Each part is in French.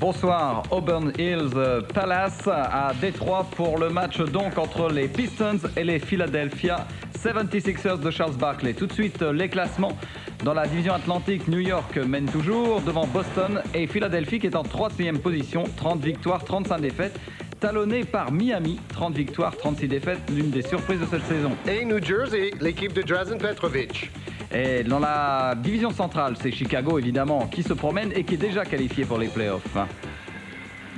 Bonsoir, Auburn Hills Palace à Détroit pour le match donc entre les Pistons et les Philadelphia 76ers de Charles Barkley. Tout de suite, les classements dans la division Atlantique. New York mène toujours devant Boston et Philadelphie qui est en 3e position, 30 victoires, 35 défaites. Talonné par Miami, 30 victoires, 36 défaites, l'une des surprises de cette saison. Et New Jersey, l'équipe de Drazen Petrovic. Et dans la division centrale, c'est Chicago évidemment qui se promène et qui est déjà qualifié pour les playoffs.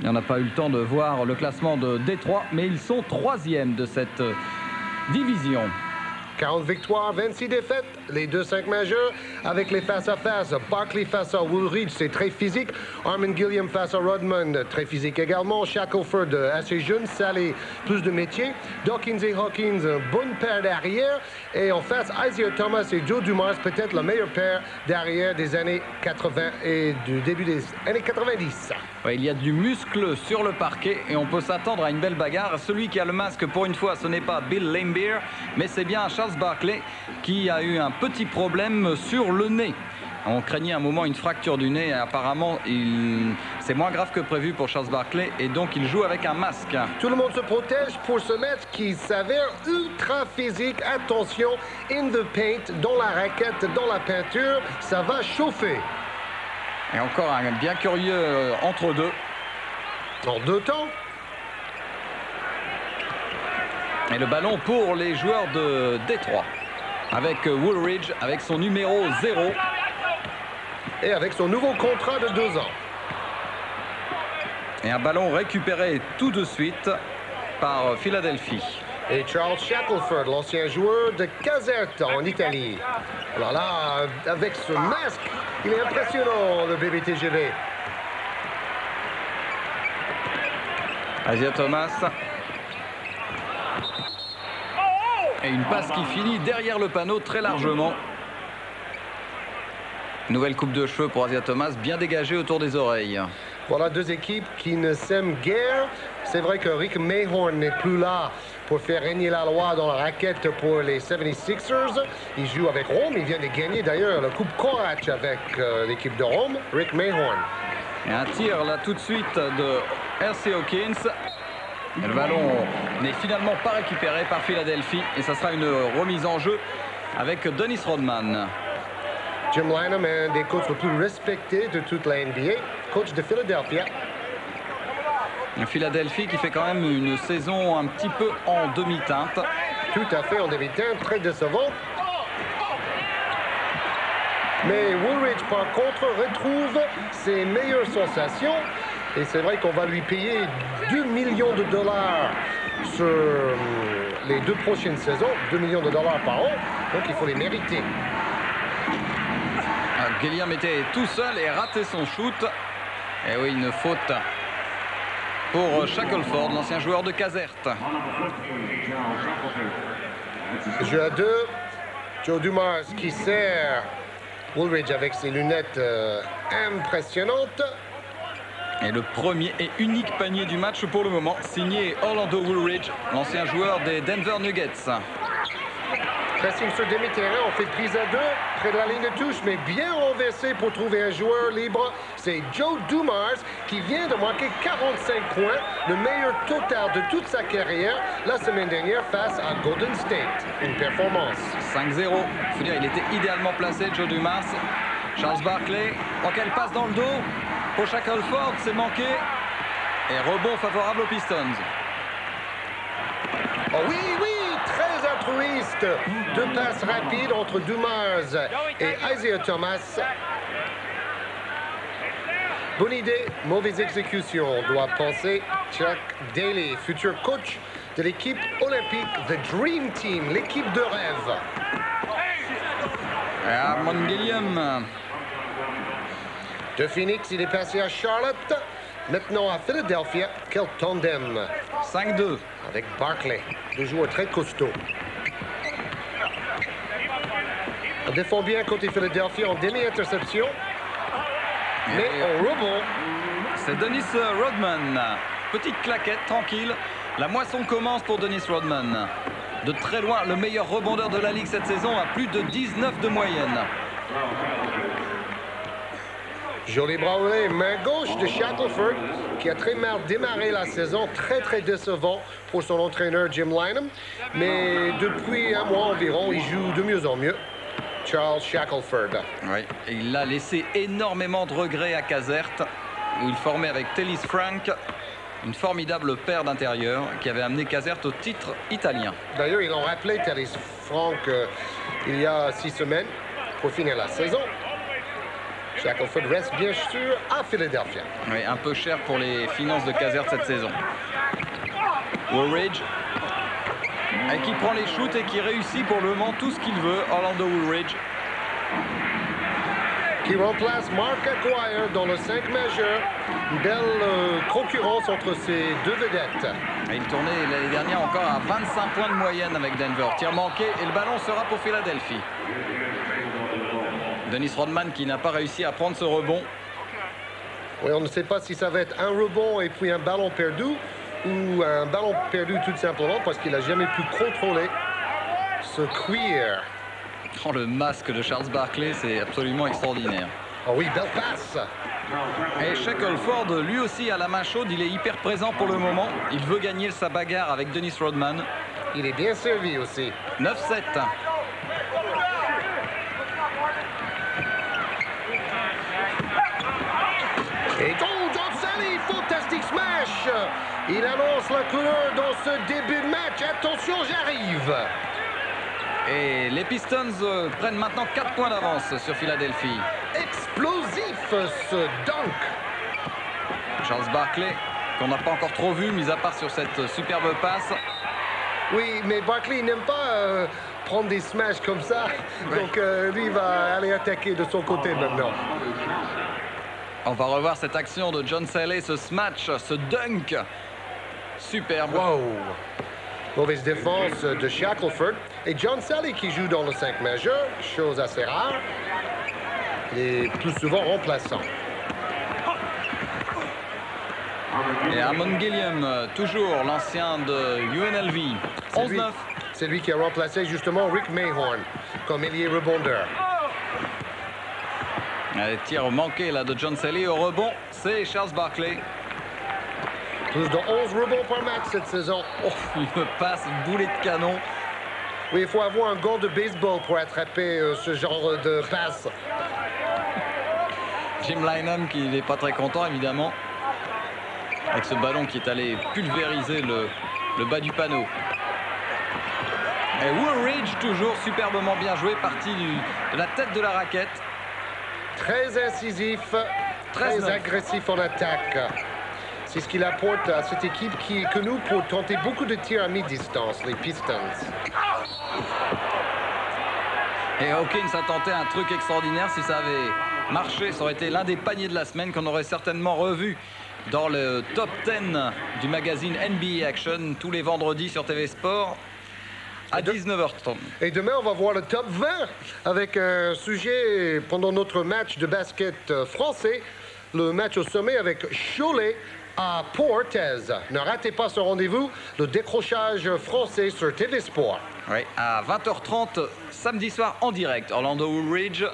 On n'a pas eu le temps de voir le classement de Détroit, mais ils sont 3e de cette division. 40 victoires, 26 défaites, les 2-5 majeurs avec les face-à-face. Barkley face à Woolridge, c'est très physique. Armin Gilliam face à Rodman, très physique également. Shackelford, assez jeune, salé, plus de métier. Dawkins et Hawkins, bonne paire d'arrière. Et en face, Isaiah Thomas et Joe Dumars, peut-être la meilleure paire d'arrière des années 80 et du début des années 90. Ouais, il y a du muscle sur le parquet et on peut s'attendre à une belle bagarre. Celui qui a le masque pour une fois, ce n'est pas Bill Laimbeer, mais c'est bien Charles Barkley qui a eu un petit problème sur le nez. On craignait un moment une fracture du nez et apparemment c'est moins grave que prévu pour Charles Barkley et donc il joue avec un masque. Tout le monde se protège pour ce match qui s'avère ultra physique. Attention, in the paint, dans la raquette, dans la peinture, ça va chauffer. Et encore un bien curieux entre deux. En deux temps. Et le ballon pour les joueurs de Détroit. Avec Woolridge, avec son numéro 0. Et avec son nouveau contrat de 2 ans. Et un ballon récupéré tout de suite par Philadelphie. Et Charles Shackelford, l'ancien joueur de Caserta en Italie. Alors là, avec ce masque, il est impressionnant, le bébé TGV. Isaiah Thomas. Et une passe qui finit derrière le panneau très largement. Nouvelle coupe de cheveux pour Isaiah Thomas, bien dégagée autour des oreilles. Voilà deux équipes qui ne s'aiment guère. C'est vrai que Rick Mahorn n'est plus là pour faire régner la loi dans la raquette pour les 76ers. Il joue avec Rome. Il vient de gagner d'ailleurs la Coupe Korach avec l'équipe de Rome, Rick Mahorn. Et un tir là tout de suite de R.C. Hawkins. Et le ballon n'est finalement pas récupéré par Philadelphie. Et ça sera une remise en jeu avec Dennis Rodman. Jim Lanham, un des coachs les plus respectés de toute la NBA, coach de Philadelphia. Philadelphie qui fait quand même une saison un petit peu en demi-teinte. Tout à fait en demi-teinte, très décevant. Mais Woolridge, par contre, retrouve ses meilleures sensations. Et c'est vrai qu'on va lui payer 2 millions de dollars sur les 2 prochaines saisons. 2 millions de dollars par an. Donc il faut les mériter. Gilliam était tout seul et raté son shoot. Et oui, une faute pour Shackelford, l'ancien joueur de Caserta. Jeu à 2. Joe Dumars qui sert Woolridge avec ses lunettes impressionnantes. Et le premier et unique panier du match pour le moment, signé Orlando Woolridge, l'ancien joueur des Denver Nuggets. Pressing sur demi-terrain, on fait prise à 2, près de la ligne de touche, mais bien renversé pour trouver un joueur libre. C'est Joe Dumars qui vient de marquer 45 points, le meilleur total de toute sa carrière la semaine dernière face à Golden State. Une performance. 5-0. Il faut dire, il était idéalement placé, Joe Dumars. Charles Barkley, en quelle passe dans le dos pour Shackelford, c'est manqué. Et rebond favorable aux Pistons. Oh oui, oui, très altruiste. 2 passes rapides entre Dumars et Isaiah Thomas. Bonne idée, mauvaise exécution, doit penser Chuck Daly, futur coach de l'équipe olympique, The Dream Team, l'équipe de rêve. Et Armin Gilliam. De Phoenix, il est passé à Charlotte. Maintenant à Philadelphia, quel tandem. 5-2. Avec Barkley, 2 joueurs très costauds. On défend bien côté Philadelphia en demi-interception. Mais au rebond. C'est Dennis Rodman. Petite claquette, tranquille. La moisson commence pour Dennis Rodman. De très loin, le meilleur rebondeur de la Ligue cette saison à plus de 19 de moyenne. Joli bras roulé, main gauche de Shackelford, qui a très mal démarré la saison, très décevant pour son entraîneur Jim Lynam. Mais depuis un mois environ, il joue de mieux en mieux. Charles Shackelford. Oui, et il a laissé énormément de regrets à Caserte, où il formait avec Tellis Frank, une formidable paire d'intérieur qui avait amené Caserte au titre italien. D'ailleurs, ils ont rappelé Tellis Frank il y a 6 semaines pour finir la saison. Shackelford reste bien sûr à Philadelphia. Oui, un peu cher pour les finances de Caserte cette saison. Woolridge, et qui prend les shoots et qui réussit pour le moment tout ce qu'il veut. Orlando Woolridge. Qui remplace Mark Acquire dans le 5 majeur. Une belle concurrence entre ces deux vedettes. Et il tournait l'année dernière encore à 25 points de moyenne avec Denver. Tir manqué et le ballon sera pour Philadelphie. Dennis Rodman qui n'a pas réussi à prendre ce rebond. Oui, on ne sait pas si ça va être un rebond et puis un ballon perdu ou un ballon perdu tout simplement parce qu'il n'a jamais pu contrôler ce queer. Oh, le masque de Charles Barkley, c'est absolument extraordinaire. Oh oui, belle passe. Et Shackelford, lui aussi, a la main chaude. Il est hyper présent pour le moment. Il veut gagner sa bagarre avec Dennis Rodman. Il est bien servi aussi. 9-7. Et John Sally, fantastique smash. Il annonce la couleur dans ce début de match. Attention, j'arrive. Et les Pistons prennent maintenant 4 points d'avance sur Philadelphie. Explosif ce dunk. Charles Barkley, qu'on n'a pas encore trop vu, mis à part sur cette superbe passe. Oui, mais Barkley n'aime pas prendre des smashs comme ça. Ouais. Donc lui, il va aller attaquer de son côté maintenant. On va revoir cette action de John Sally, ce smash, ce dunk. Superbe. Wow. Mauvaise défense de Shackelford. Et John Sally qui joue dans le 5 majeur, chose assez rare. Il est plus souvent remplaçant. Et Amon Gilliam, toujours l'ancien de UNLV. 11-9. C'est lui qui a remplacé justement Rick Mahorn comme ailier rebondeur. Les tirs manqués là de John Sally. Au rebond, c'est Charles Barkley. Plus de 11 rebonds par match cette saison. Oh, une passe, boulet de canon. Oui, il faut avoir un gant de baseball pour attraper ce genre de passe. Jim Lynam qui n'est pas très content évidemment. Avec ce ballon qui est allé pulvériser le bas du panneau. Et Woolridge toujours superbement bien joué, parti de la tête de la raquette. Très incisif, très agressif en attaque. C'est ce qu'il apporte à cette équipe qui est connue pour tenter beaucoup de tirs à mi-distance, les Pistons. Et Hawkins a tenté un truc extraordinaire. Si ça avait marché, ça aurait été l'un des paniers de la semaine qu'on aurait certainement revu dans le top 10 du magazine NBA Action tous les vendredis sur TV Sport à 19h30. Et demain, on va voir le top 20 avec un sujet pendant notre match de basket français. Le match au sommet avec Cholet à Portez. Ne ratez pas ce rendez-vous, le décrochage français sur TV Sport. Oui, à 20h30 samedi soir en direct. Orlando Woolridge.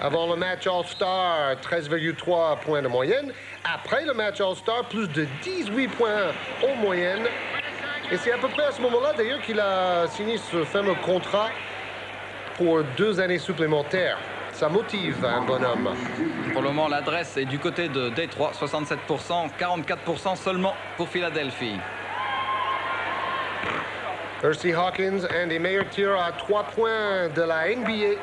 Avant le match All-Star, 13,3 points de moyenne. Après le match All-Star, plus de 18 points en moyenne. Et c'est à peu près à ce moment-là, d'ailleurs, qu'il a signé ce fameux contrat pour 2 années supplémentaires. Ça motive un bonhomme. Pour le moment, l'adresse est du côté de Détroit, 67%, 44% seulement pour Philadelphie. Hersey Hawkins, un des meilleurs tireurs à 3 points de la NBA.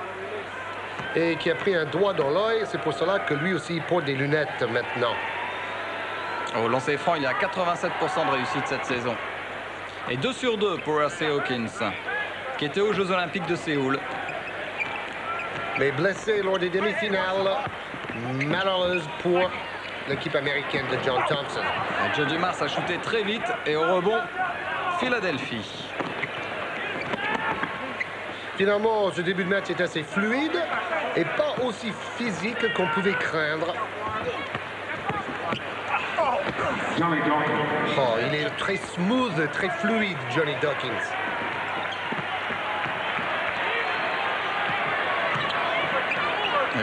Et qui a pris un doigt dans l'œil. C'est pour cela que lui aussi porte des lunettes maintenant. Au lancer franc, il y a 87% de réussite cette saison. Et 2 sur 2 pour Hersey Hawkins, qui était aux Jeux Olympiques de Séoul. Mais blessé lors des demi-finales, malheureuse pour l'équipe américaine de John Thompson. Joe Dumars a shooté très vite et au rebond, Philadelphie. Finalement, ce début de match est assez fluide et pas aussi physique qu'on pouvait craindre. Oh, il est très smooth, très fluide, Johnny Dawkins.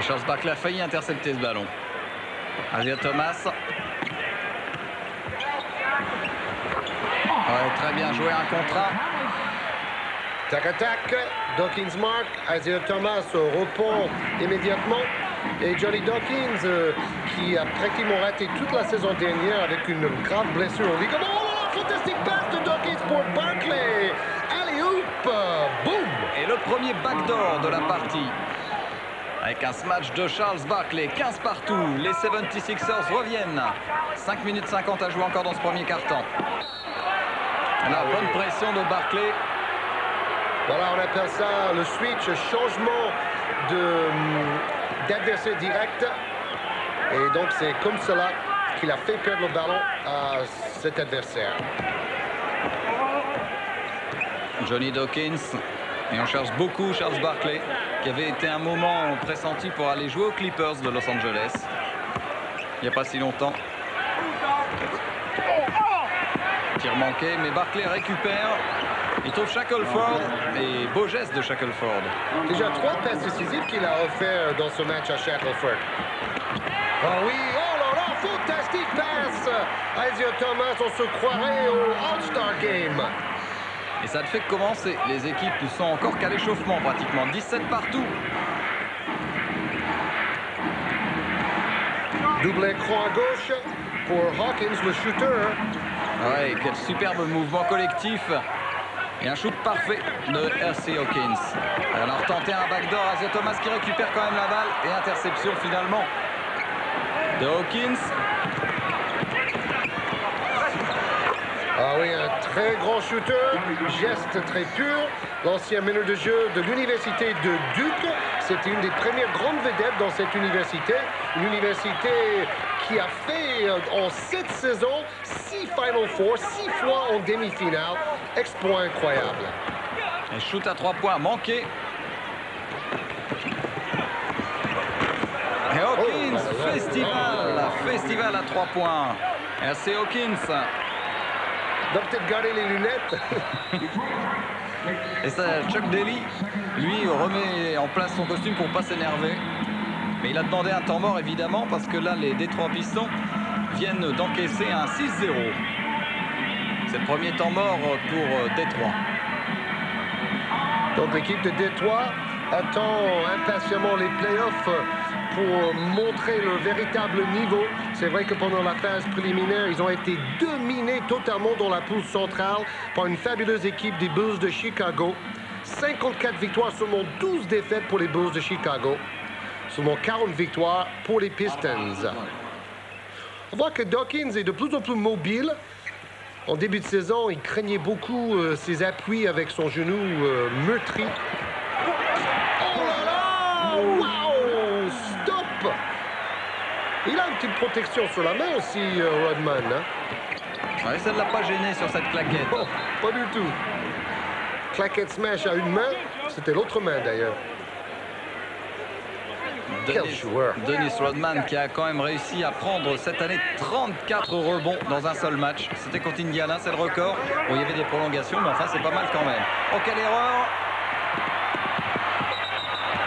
Charles Barkley a failli intercepter ce ballon. Isaiah Thomas. Ouais, très bien joué, un contrat. Tac-attaque, Dawkins marque, Isaiah Thomas répond immédiatement. Et Johnny Dawkins, qui a pratiquement raté toute la saison dernière avec une grave blessure au ligament. Oh, fantastique passe de Dawkins pour Barkley. Alley-oop, boum. Et le premier backdoor de la partie. Avec un smash de Charles Barkley, 15 partout. Les 76ers reviennent. 5 minutes 50 à jouer encore dans ce premier quart-temps. La bonne pression de Barkley. Voilà, on appelle ça le switch, changement d'adversaire direct. Et donc, c'est comme cela qu'il a fait perdre le ballon à cet adversaire. Johnny Dawkins. Et on cherche beaucoup Charles Barkley, qui avait été un moment pressenti pour aller jouer aux Clippers de Los Angeles. Il n'y a pas si longtemps. Tir manqué, mais Barkley récupère. Il trouve Shackelford et beau geste de Shackelford. Déjà 3 passes décisives qu'il a offert dans ce match à Shackelford. Oh oui, oh là là, fantastique passe! Isaiah Thomas, on se croirait au All-Star Game. Et ça ne fait que commencer. Les équipes sont encore qu'à l'échauffement pratiquement. 17 partout. Double écran à gauche pour Hawkins, le shooter. Ouais, quel superbe mouvement collectif. Et un shoot parfait de R.C. Hawkins. On a retenté un backdoor. Isaiah Thomas qui récupère quand même la balle. Et interception finalement de Hawkins. Ah oui, un très grand shooter, geste très pur. L'ancien meneur de jeu de l'université de Duke. C'était une des premières grandes vedettes dans cette université. Une université qui a fait en 7 saisons 6 Final Four, 6 fois en demi-finale. Exploit incroyable. Un shoot à 3 points manqué. Et Hawkins, festival à 3 points. Et c'est Hawkins. Doit peut-être garder les lunettes. Et ça, Chuck Daly, lui, remet en place son costume pour ne pas s'énerver. Mais il a demandé un temps mort, évidemment, parce que là, les Détroit Pistons viennent d'encaisser un 6-0. C'est le premier temps mort pour Détroit. Donc l'équipe de Détroit attend impatiemment les playoffs pour montrer le véritable niveau. C'est vrai que pendant la phase préliminaire, ils ont été dominés totalement dans la poule centrale par une fabuleuse équipe des Bulls de Chicago. 54 victoires, seulement 12 défaites pour les Bulls de Chicago. Seulement 40 victoires pour les Pistons. On voit que Dawkins est de plus en plus mobile. En début de saison, il craignait beaucoup ses appuis avec son genou meurtri. Oh là là! Wow! Stop! Il a une petite protection sur la main aussi, Rodman. Hein? Ouais, ça ne l'a pas gêné sur cette claquette. Oh, pas du tout. Claquette smash à une main, c'était l'autre main d'ailleurs. Dennis Rodman qui a quand même réussi à prendre cette année 34 rebonds dans un seul match. C'était contre Indiana, c'est le record. Bon, il y avait des prolongations, mais enfin c'est pas mal quand même. Oh, quelle erreur!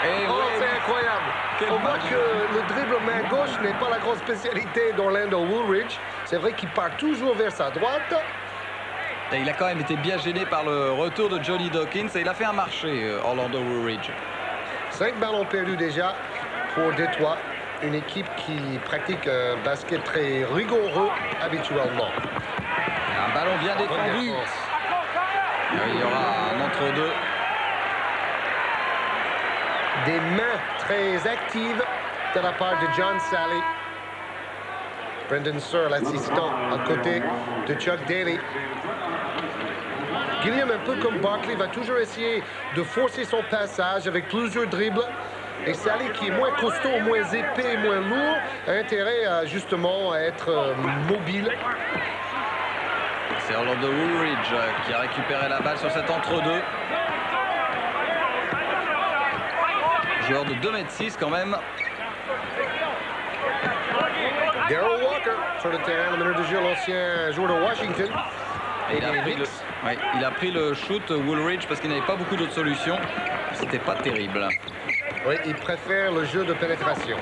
Et oh, oui, c'est incroyable! On voit que le dribble main gauche n'est pas la grande spécialité d'Orlando Woolridge. C'est vrai qu'il part toujours vers sa droite. Et il a quand même été bien gêné par le retour de Johnny Dawkins et il a fait un marché, Orlando Woolridge. 5 ballons perdus déjà pour Détroit, une équipe qui pratique un basket très rigoureux habituellement. Un ballon bien défendu. Il y aura un entre-deux. Des mains très actives de la part de John Salley. Brendan Suhr, l'assistant, à côté de Chuck Daly. Gilliam, un peu comme Barkley, va toujours essayer de forcer son passage avec plusieurs dribbles. Et Salley, qui est moins costaud, moins épais, moins lourd, a intérêt à justement à être mobile. C'est Orlando Woolridge qui a récupéré la balle sur cet entre-deux. Joueur de 2,6 m quand même. Darrell Walker sur le terrain, le meneur de jeu, l'ancien joueur de Washington. Et il a pris le shoot Woolridge parce qu'il n'avait pas beaucoup d'autres solutions. C'était pas terrible. Oui, il préfère le jeu de pénétration.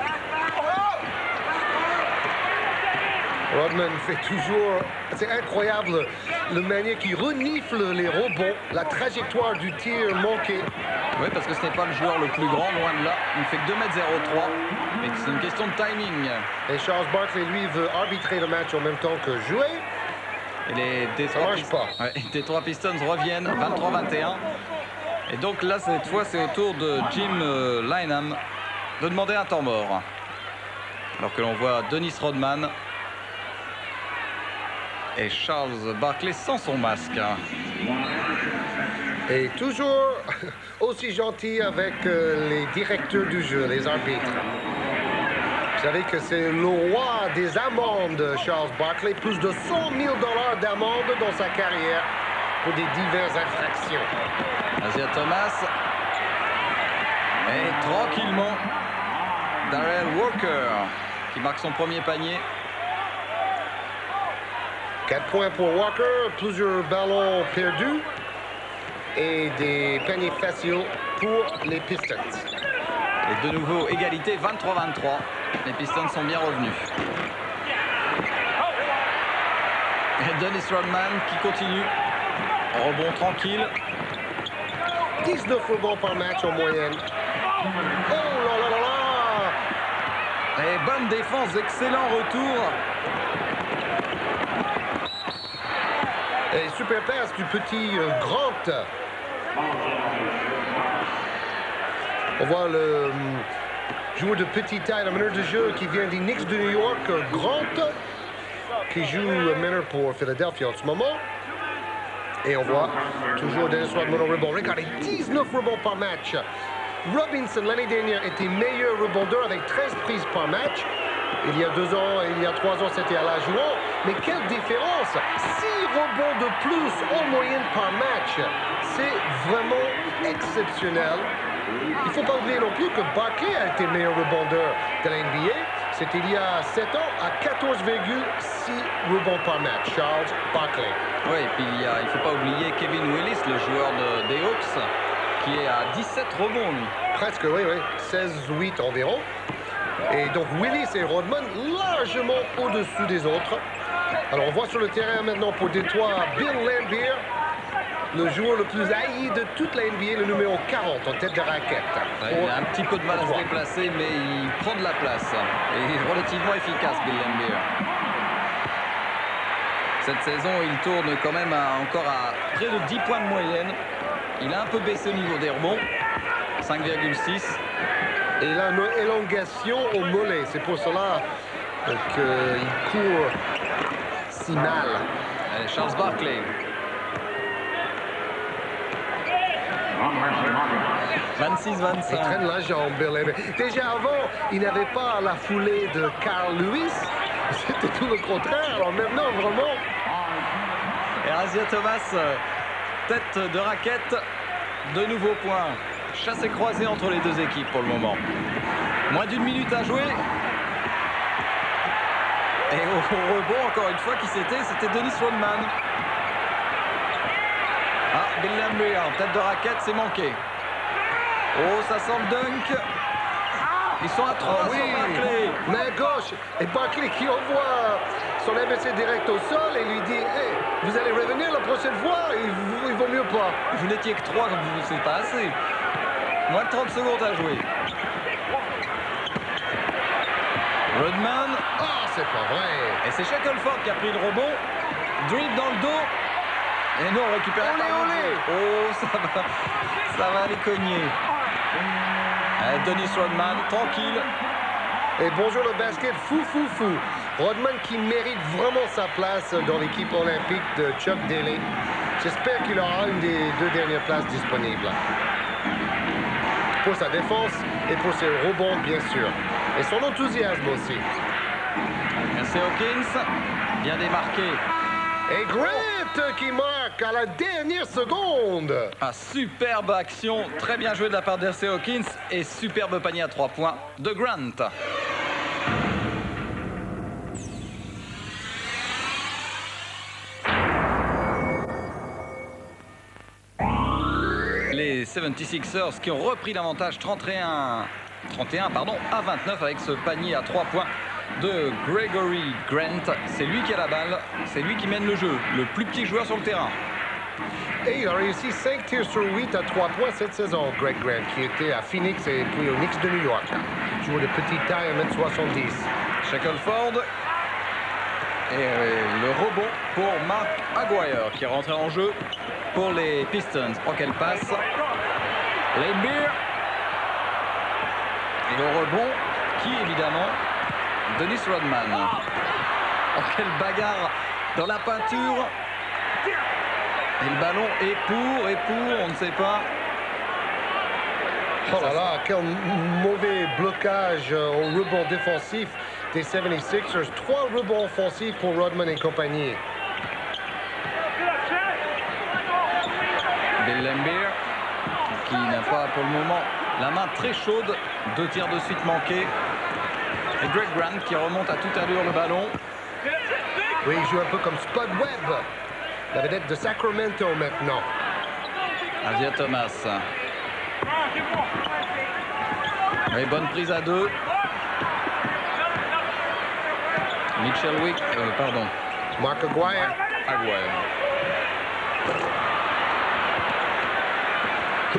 Rodman fait toujours... C'est incroyable, le manière qu'il renifle les rebonds, la trajectoire du tir manqué. Oui, parce que ce n'est pas le joueur le plus grand, loin de là. Il ne fait que 2,03 m, et c'est une question de timing. Et Charles Barkley, lui, veut arbitrer le match en même temps que jouer. Et les Detroit Pistons reviennent 23-21. Et donc là, cette fois, c'est au tour de Jim Lynam de demander un temps mort. Alors que l'on voit Dennis Rodman et Charles Barkley sans son masque. Et toujours aussi gentil avec les directeurs du jeu, les arbitres. Vous savez que c'est le roi des amendes, Charles Barkley. Plus de 100 000 $ d'amende dans sa carrière pour des diverses infractions. Isaiah Thomas. Et tranquillement, Darrell Walker qui marque son premier panier. 4 points pour Walker, plusieurs ballons perdus et des paniers faciles pour les Pistons. Et de nouveau, égalité 23-23. Les Pistons sont bien revenus. Et Dennis Rodman qui continue. Rebond tranquille. 19 rebonds par match en moyenne. Oh là là là là! Et bonne défense, excellent retour. Et super passe du petit Grant. On voit le joueur de petite taille, le meneur de jeu qui vient des Knicks de New York, Grant, qui joue meneur pour Philadelphie en ce moment. Et on voit toujours Dennis Rodman au rebond. Regardez, 19 rebonds par match. Robinson, l'année dernière, était meilleur rebondeur avec 13 prises par match. Il y a 2 ans et il y a 3 ans, c'était à la jouant. Mais quelle différence! 6 rebonds de plus en moyenne par match. C'est vraiment exceptionnel. Il ne faut pas oublier non plus que Barkley a été meilleur rebondeur de la NBA. C'était il y a 7 ans à 14,6 rebonds par match. Charles Barkley. Oui, et puis il ne faut pas oublier Kevin Willis, le joueur des Hawks, qui est à 17 rebonds, lui. Presque, oui, oui. 16-8 environ. Et donc Willis et Rodman largement au-dessus des autres. Alors on voit sur le terrain maintenant pour Détroit Bill Laimbeer, le joueur le plus haï de toute la NBA, le numéro 40 en tête de raquette. Ouais, il a un petit peu de mal à se déplacer, mais il prend de la place. Et il est relativement efficace, Bill Laimbeer. Cette saison, il tourne quand même encore à près de 10 points de moyenne. Il a un peu baissé au niveau des rebonds, 5,6. Et il a une élongation au mollet. C'est pour cela qu'il court si mal. Allez, Charles Barkley. 26-25. Il traîne la jambe, Bill Laimbeer. Déjà avant, il n'avait pas la foulée de Carl Lewis. C'était tout le contraire. Alors maintenant, vraiment... Et Isaiah Thomas, tête de raquette, de nouveaux points. Chassé croisé entre les deux équipes pour le moment. Moins d'1 minute à jouer. Et au rebond, encore une fois, qui c'était Dennis Rodman. Ah, Bill Laimbeer, tête de raquette, c'est manqué. Oh, ça sent le dunk. Ils sont à 3 oui, sur Barkley. Main gauche. Et Barkley qui envoie son ABC direct au sol et lui dit hey, vous allez revenir la prochaine fois, il vaut mieux pas. Vous n'étiez que 3, c'est pas assez. Moins de 30 secondes à jouer. Rodman. Ah, c'est pas vrai. Et c'est Shackelford qui a pris le rebond. Dribble dans le dos. Et non, récupéré par olé. Oh, ça va aller cogner. Dennis Rodman, tranquille. Et bonjour le basket, fou. Rodman qui mérite vraiment sa place dans l'équipe olympique de Chuck Daly. J'espère qu'il aura une des 2 dernières places disponibles. Pour sa défense et pour ses rebonds, bien sûr. Et son enthousiasme aussi. Merci Hawkins, bien démarqué. Et Grant qui marque à la dernière seconde. Ah, superbe action, très bien joué de la part d'R.C. Hawkins et superbe panier à 3 points de Grant. les 76ers qui ont repris l'avantage 31 à 29 avec ce panier à 3 points de Gregory Grant. C'est lui qui a la balle, c'est lui qui mène le jeu, le plus petit joueur sur le terrain. Et il a réussi 5 tirs sur 8 à 3 points cette saison, Greg Grant, qui était à Phoenix et puis aux Knicks de New York. Joueur de petite taille, 1m70. Shackelford. Et le rebond pour Mark Aguirre qui est rentré en jeu pour les Pistons. Je crois qu'elle passe. Lanebeer. Et le rebond qui évidemment Dennis Rodman. Oh, quelle bagarre dans la peinture. Et le ballon est pour, on ne sait pas. Oh là là, quel mauvais blocage au rebond défensif des 76ers. 3 rebonds offensifs pour Rodman et compagnie. Bill Laimbeer qui n'a pas pour le moment la main très chaude. 2 tirs de suite manqués. Et Greg Grant qui remonte à toute allure le ballon. Oui, il joue un peu comme Spud Webb, la vedette de Sacramento maintenant. Isaiah Thomas. Oui, bonne prise à 2. Mitchell Wick, pardon. Mark Aguirre.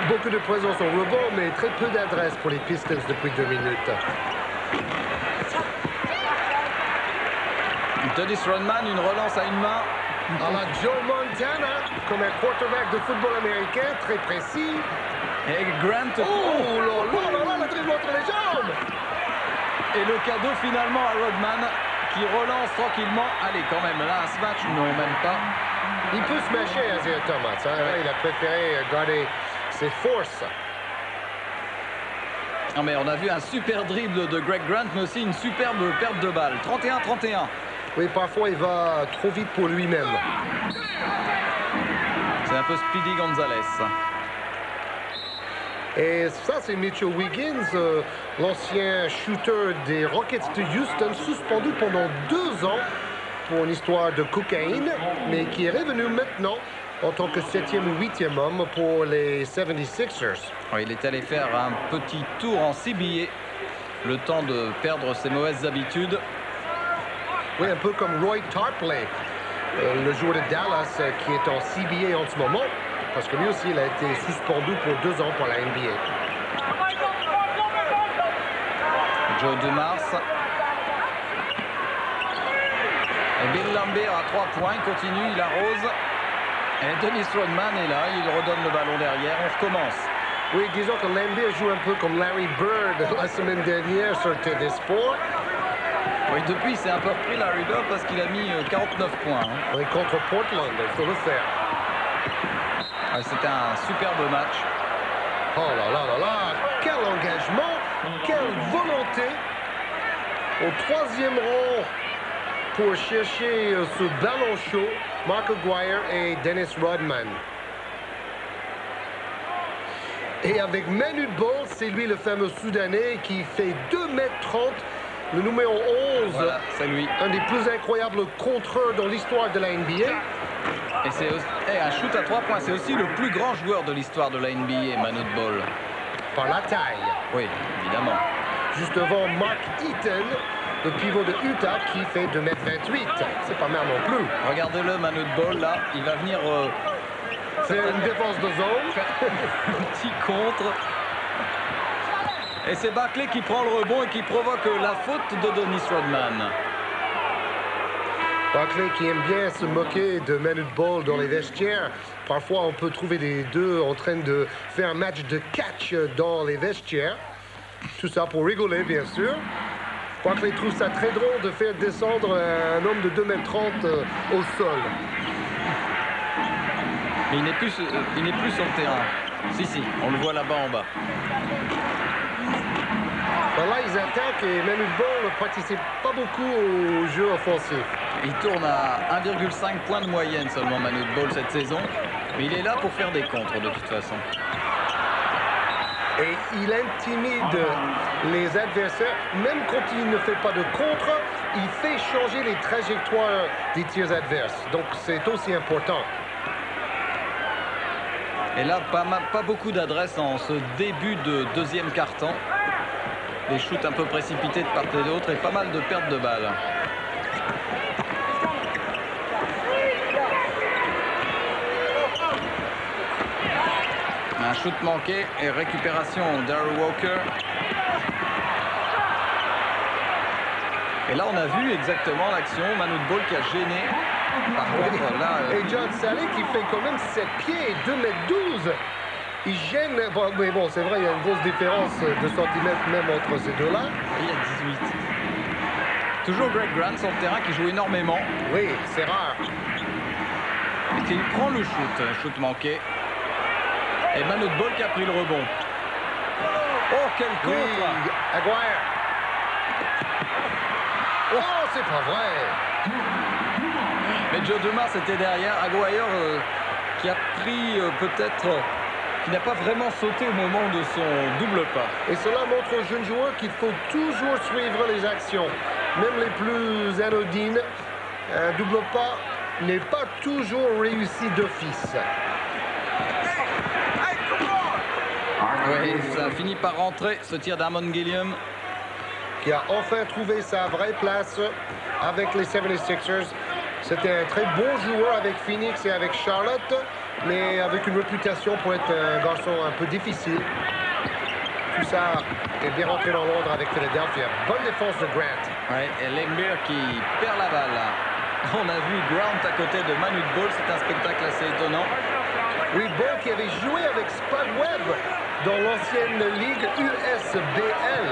Beaucoup de présence au rebond, mais très peu d'adresse pour les Pistons depuis 2 minutes. Dennis Rodman, une relance à une main. À la Joe Montana, comme un quarterback de football américain, très précis. Et Grant. Oh là là, la dribble entre les jambes. Et le cadeau finalement à Rodman qui relance tranquillement. Allez, quand même, là, ce match, non, même pas. Il peut se mâcher, Isaiah Thomas. Hein? Ouais. Il a préféré garder ses forces. Non, mais on a vu un super dribble de Greg Grant, mais aussi une superbe perte de balle. 31-31. Oui, parfois, il va trop vite pour lui-même. C'est un peu Speedy Gonzalez. Et ça, c'est Mitchell Wiggins, l'ancien shooter des Rockets de Houston, suspendu pendant 2 ans pour une histoire de cocaïne, mais qui est revenu maintenant en tant que 7e ou 8e homme pour les 76ers. Oui, il est allé faire un petit tour en CBA, le temps de perdre ses mauvaises habitudes. Oui, un peu comme Roy Tarpley, le joueur de Dallas qui est en CBA en ce moment, parce que lui aussi, il a été suspendu pour 2 ans pour la NBA. Joe Dumars. Et Bill Laimbeer à 3 points, il continue, il arrose. Et Dennis Rodman est là, il redonne le ballon derrière, on recommence. Oui, disons que Laimbeer joue un peu comme Larry Bird la semaine dernière sur TV Sport. Oui, depuis, c'est un peu repris Larry Bird parce qu'il a mis 49 points. Hein. Oui, contre Portland, il faut le faire. Ah, c'était un superbe match. Oh là là là là, quel engagement, quelle volonté. Au 3e rang pour chercher ce ballon chaud, Mark Aguirre et Dennis Rodman. Et avec Manu Bol, c'est lui le fameux Soudanais qui fait 2,30 m. Le numéro 11, voilà, c'est lui. Un des plus incroyables contreurs dans l'histoire de la NBA. Et c'est un shoot à 3 points. C'est aussi le plus grand joueur de l'histoire de la NBA, Manu Bol. Par la taille. Oui, évidemment. Juste devant Mark Eaton, le pivot de Utah, qui fait 2,28 m. C'est pas mal non plus. Regardez-le, Manu Bol, là. Il va venir faire une défense de zone. Un petit contre. Et c'est Barkley qui prend le rebond et qui provoque la faute de Dennis Rodman. Barkley qui aime bien se moquer de Manu Bol dans les vestiaires. Parfois, on peut trouver les deux en train de faire un match de catch dans les vestiaires. Tout ça pour rigoler, bien sûr. Barkley trouve ça très drôle de faire descendre un homme de 2,30 m au sol. Mais il n'est plus sur le terrain. Si, on le voit là-bas en bas. Ben là, ils attaquent et Manu Bol ne participe pas beaucoup au jeu offensif. Il tourne à 1,5 points de moyenne seulement, Manu Bol, cette saison. Mais il est là pour faire des contres, de toute façon. Et il intimide les adversaires. Même quand il ne fait pas de contre, il fait changer les trajectoires des tirs adverses. Donc, c'est aussi important. Et là, pas beaucoup d'adresse en ce début de deuxième quart-temps. Des shoots un peu précipités de part et d'autre et pas mal de pertes de balles. Un shoot manqué et récupération d'Darrell Walker. Et là, on a vu exactement l'action. Manute Bol qui a gêné. Par contre, là... Et John Salley qui fait quand même 7 pieds et 2 mètres 12. Il gêne. Bon, mais bon, c'est vrai, il y a une grosse différence de centimètres même entre ces deux-là. Il y a 18. Toujours Greg Grant sur le terrain qui joue énormément. Oui, c'est rare. Et qui prend le shoot manqué. Et Manute Bol qui a pris le rebond. Oh, quel contre! Oui, Aguirre. Oh, c'est pas vrai! Mais Joe Dumars était derrière. Aguirre qui a pris peut-être... qui n'a pas vraiment sauté au moment de son double pas. Et cela montre aux jeunes joueurs qu'il faut toujours suivre les actions, même les plus anodines. Un double pas n'est pas toujours réussi d'office. Oui, ça a fini par rentrer, ce tir d'Amon Gilliam. Qui a enfin trouvé sa vraie place avec les 76ers. C'était un très bon joueur avec Phoenix et avec Charlotte, mais avec une réputation pour être un garçon un peu difficile. Tout ça est bien rentré dans l'ordre avec Philadelphia. Bonne défense de Grant. Oui, et Langbeer qui perd la balle. On a vu Grant à côté de Manute Bol, c'est un spectacle assez étonnant. Oui, Bol qui avait joué avec Spud Webb dans l'ancienne ligue USBL.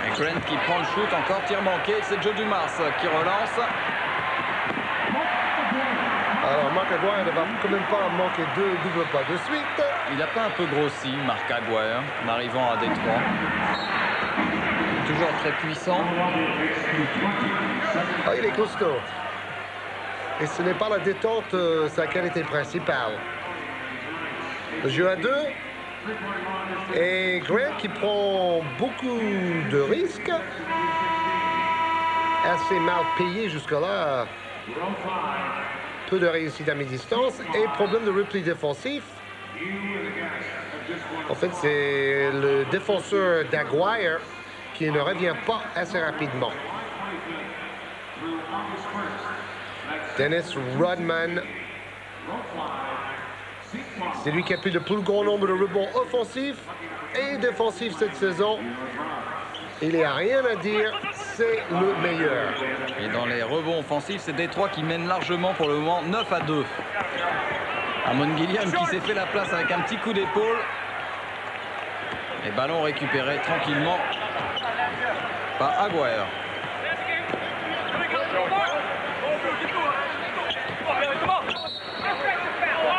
Et Grant qui prend le shoot, encore tir manqué, c'est Joe Dumars qui relance. Alors Mark Aguirre ne va quand même pas manquer deux doubles pas de suite. Il n'a pas un peu grossi, Mark Aguirre, en arrivant à Détroit. Toujours très puissant. Ah, il est costaud. Et ce n'est pas la détente sa qualité principale. Le jeu à deux. Et Grant qui prend beaucoup de risques. Assez mal payé jusque-là. Peu de réussite à mi-distance. Et problème de repli défensif. En fait, c'est le défenseur d'Aguirre qui ne revient pas assez rapidement. Dennis Rodman. C'est lui qui a pris le plus grand nombre de rebonds offensifs et défensifs cette saison. Il n'y a rien à dire, c'est le meilleur. Et dans les rebonds offensifs, c'est Détroit qui mène largement pour le moment 9-2. Amon Gilliam qui s'est fait la place avec un petit coup d'épaule. Et ballon récupéré tranquillement par Aguirre.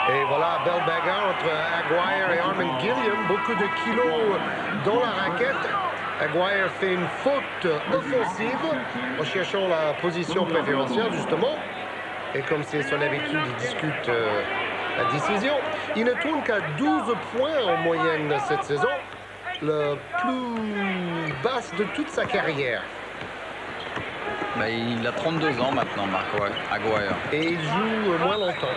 Et voilà, belle bagarre entre Aguirre et Amon Gilliam. Beaucoup de kilos dans la raquette. Aguirre fait une faute offensive en cherchant la position préférentielle, justement. Et comme c'est son habitude, il discute la décision. Il ne tourne qu'à 12 points en moyenne cette saison. Le plus basse de toute sa carrière. Ben, il a 32 ans maintenant, Mark Aguirre. Et il joue moins longtemps.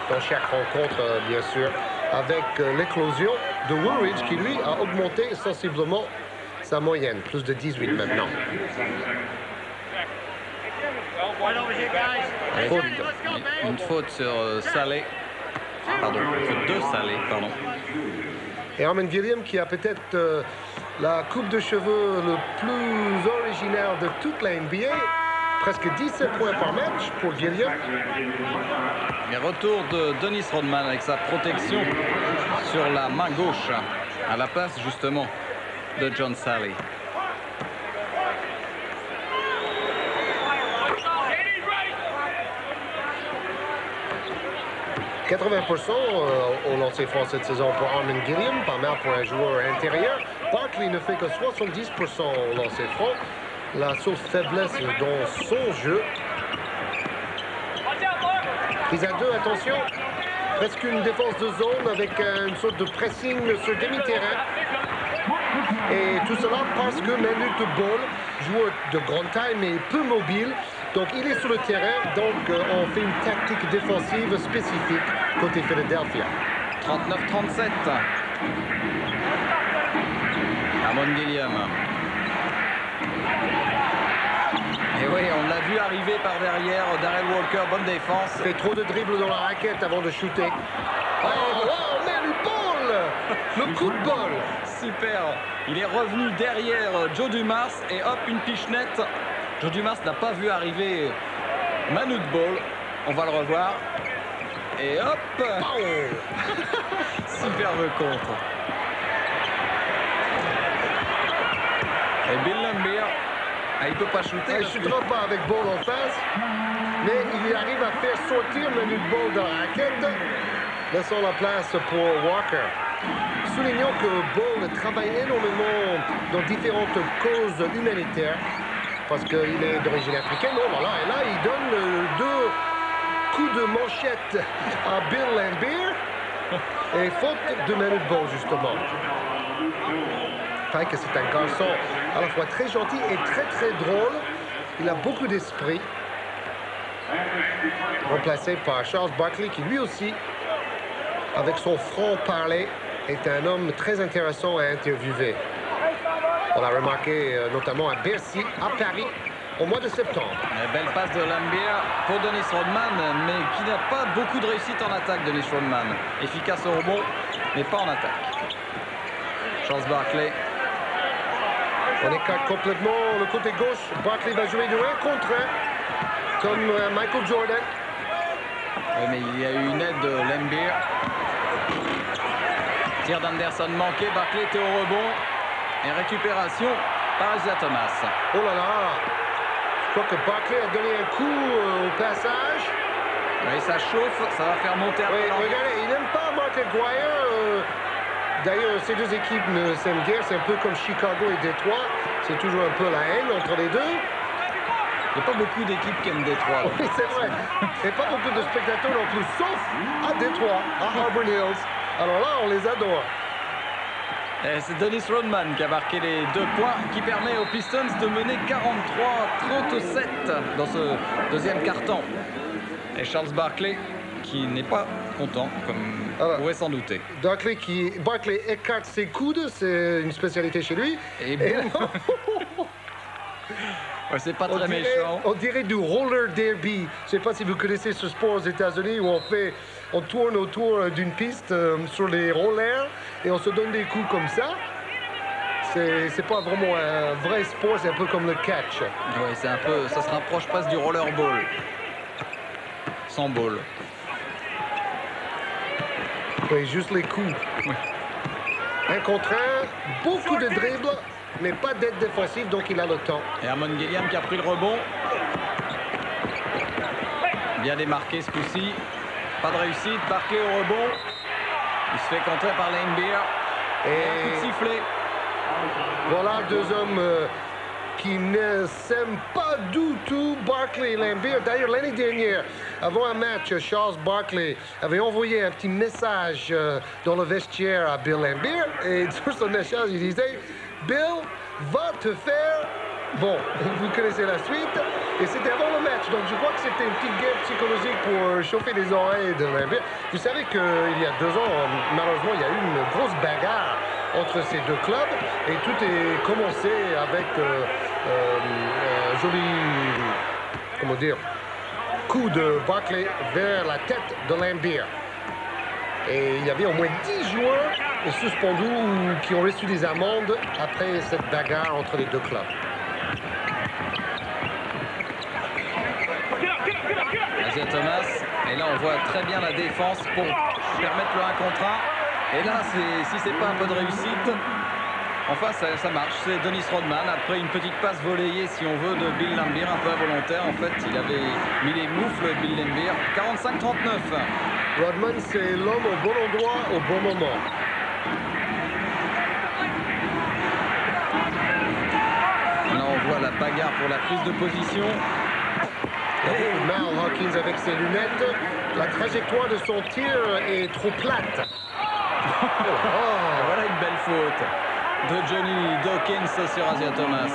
Dans chaque rencontre, bien sûr, avec l'éclosion de Woolridge qui, lui, a augmenté sensiblement sa moyenne. Plus de 18 maintenant. Une faute sur Salé. Pardon, une faute de Salé, pardon. Et Amon Gilliam qui a peut-être la coupe de cheveux le plus original de toute la NBA. Presque 17 points par match pour Gilliam. Et retour de Dennis Rodman avec sa protection sur la main gauche à la place justement de John Salley. « 80% au lancer franc cette saison pour Amon Gilliam, pas mal pour un joueur intérieur. Barkley ne fait que 70% au lancer franc. La seule faiblesse dans son jeu. Prise à deux, attention. Presque une défense de zone avec une sorte de pressing sur demi-terrain. Et tout cela parce que Manute Bol, joueur de grande taille mais peu mobile, Donc il est sur le terrain, donc on fait une tactique défensive spécifique côté Philadelphia. 39-37. Amon Gilliam. Et oui, on l'a vu arriver par derrière. Darrell Walker, bonne défense. Fait trop de dribbles dans la raquette avant de shooter. Oh, mais le ball! Le coup de bol! Super. Il est revenu derrière Joe Dumas et hop, une pichenette. Joe Dumas n'a pas vu arriver Manute Ball. On va le revoir. Et hop! Superbe contre. Et Bill Laimbeer, il peut pas shooter. Il ne shootera pas avec Ball en face, mais il arrive à faire sortir Manute Ball dans la raquette, laissant la place pour Walker. Soulignons que Ball travaille énormément dans différentes causes humanitaires, parce qu'il est d'origine africaine. Oh, voilà. Et là, il donne 2 coups de manchette à Bill Laimbeer. Et faute de Manute Ball, justement. Fait que c'est un garçon à la fois très gentil et très drôle. Il a beaucoup d'esprit. Remplacé par Charles Barkley, qui lui aussi, avec son franc-parler, est un homme très intéressant à interviewer. On l'a remarqué notamment à Bercy, à Paris, au mois de septembre. Une belle passe de Laimbeer pour Dennis Rodman, mais qui n'a pas beaucoup de réussite en attaque, Dennis Rodman. Efficace au rebond, mais pas en attaque. Charles Barkley. On écarte complètement le côté gauche. Barkley va jouer de 1 contre 1, comme Michael Jordan. Oui, mais il y a eu une aide de Laimbeer. Tir d'Anderson manqué, Barkley était au rebond. Et récupération par Isaiah Thomas. Oh là là! Je crois que Barkley a donné un coup au passage. Oui, ça chauffe, ça va faire monter un peu. Oui, regardez, il n'aime pas Mark Aguirre. D'ailleurs, ces deux équipes ne s'aiment guère. C'est un peu comme Chicago et Détroit. C'est toujours un peu la haine entre les deux. Il n'y a pas beaucoup d'équipes qui aiment Détroit. Oui, c'est vrai. Et pas beaucoup de spectateurs non plus, sauf à Détroit, à Auburn Hills. Alors là, on les adore. C'est Dennis Rodman qui a marqué les 2 points, qui permet aux Pistons de mener 43-37 dans ce deuxième quart-temps. Et Charles Barkley qui n'est pas content, comme on pouvait s'en douter. Barkley écarte ses coudes, c'est une spécialité chez lui. Et boum. Ouais, c'est pas très méchant. On dirait du roller derby. Je ne sais pas si vous connaissez ce sport aux États-Unis où on tourne autour d'une piste sur les rollers et on se donne des coups comme ça. C'est pas vraiment un vrai sport, c'est un peu comme le catch. Oui, c'est un peu, ça se rapproche presque du rollerball. Sans ball. Oui, juste les coups. Oui. 1 contre 1, beaucoup de dribbles, mais pas d'aide défensive, donc il a le temps. Et Amon Gilliam qui a pris le rebond. Bien démarqué ce coup-ci. Pas de réussite. Barkley au rebond. Il se fait contrer par Laimbeer. Et un coup de sifflet. Voilà 2 hommes qui ne s'aiment pas du tout, Barkley et Laimbeer. D'ailleurs, l'année dernière, avant un match, Charles Barkley avait envoyé un petit message dans le vestiaire à Bill Laimbeer. Et sur ce message, il disait « Bill, va te faire... » Bon, vous connaissez la suite. Et c'était avant le match, donc je crois que c'était une petite guerre psychologique pour chauffer les oreilles de Laimbeer. Vous savez qu'il y a 2 ans, malheureusement, il y a eu une grosse bagarre entre ces 2 clubs. Et tout est commencé avec joli, comment dire, coup de Barkley vers la tête de Laimbeer. Et il y avait au moins 10 joueurs suspendus ou qui ont reçu des amendes après cette bagarre entre les 2 clubs. Isaiah Thomas. Et là, on voit très bien la défense pour permettre le 1 contre 1. Et là, si c'est pas un peu de réussite, en face, ça marche. C'est Dennis Rodman. Après une petite passe volleyée, si on veut, de Bill Laimbeer, un peu involontaire. En fait, il avait mis les moufles, Bill Laimbeer. 45-39. Rodman, c'est l'homme au bon endroit, au bon moment. Là, on voit la bagarre pour la prise de position. Et Mal Hawkins avec ses lunettes. La trajectoire de son tir est trop plate. Voilà une belle faute de Johnny Dawkins sur Isaiah Thomas.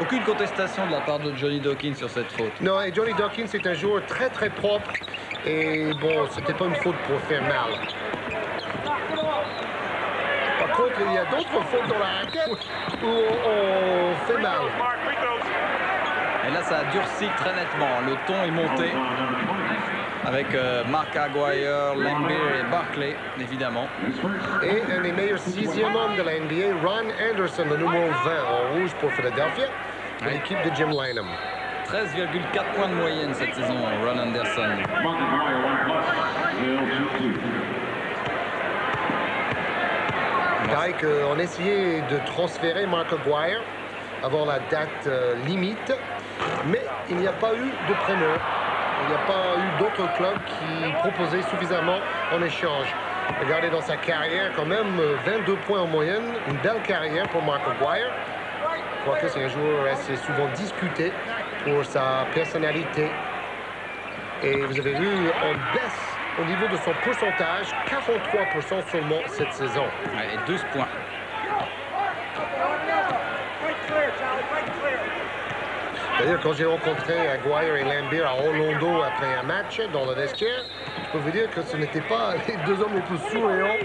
Aucune contestation de la part de Johnny Dawkins sur cette faute. Non, et Johnny Dawkins est un joueur très très propre. Et bon, c'était pas une faute pour faire mal. Par contre, il y a d'autres fautes dans la raquette où on fait mal. Et là, ça a durci très nettement. Le ton est monté avec Mark Aguirre, Laimbeer et Barkley, évidemment. Et un des meilleurs sixième hommes de la NBA, Ron Anderson, le numéro 20 en rouge pour Philadelphia, de l'équipe de Jim Lynam. 13,4 points de moyenne cette saison, Ron Anderson. Guy qu'on essayait de transférer Mark Aguirre avant la date limite, mais il n'y a pas eu de preneur. Il n'y a pas eu d'autres clubs qui proposaient suffisamment en échange. Regardez dans sa carrière, quand même, 22 points en moyenne, une belle carrière pour Mark Aguirre. Je crois que c'est un joueur assez souvent discuté pour sa personnalité. Et vous avez vu, on baisse au niveau de son pourcentage, 43% seulement cette saison. Et 12 points. D'ailleurs, quand j'ai rencontré Aguirre et Laimbeer à Orlando après un match dans le vestiaire, je peux vous dire que ce n'étaient pas les deux hommes les plus souriants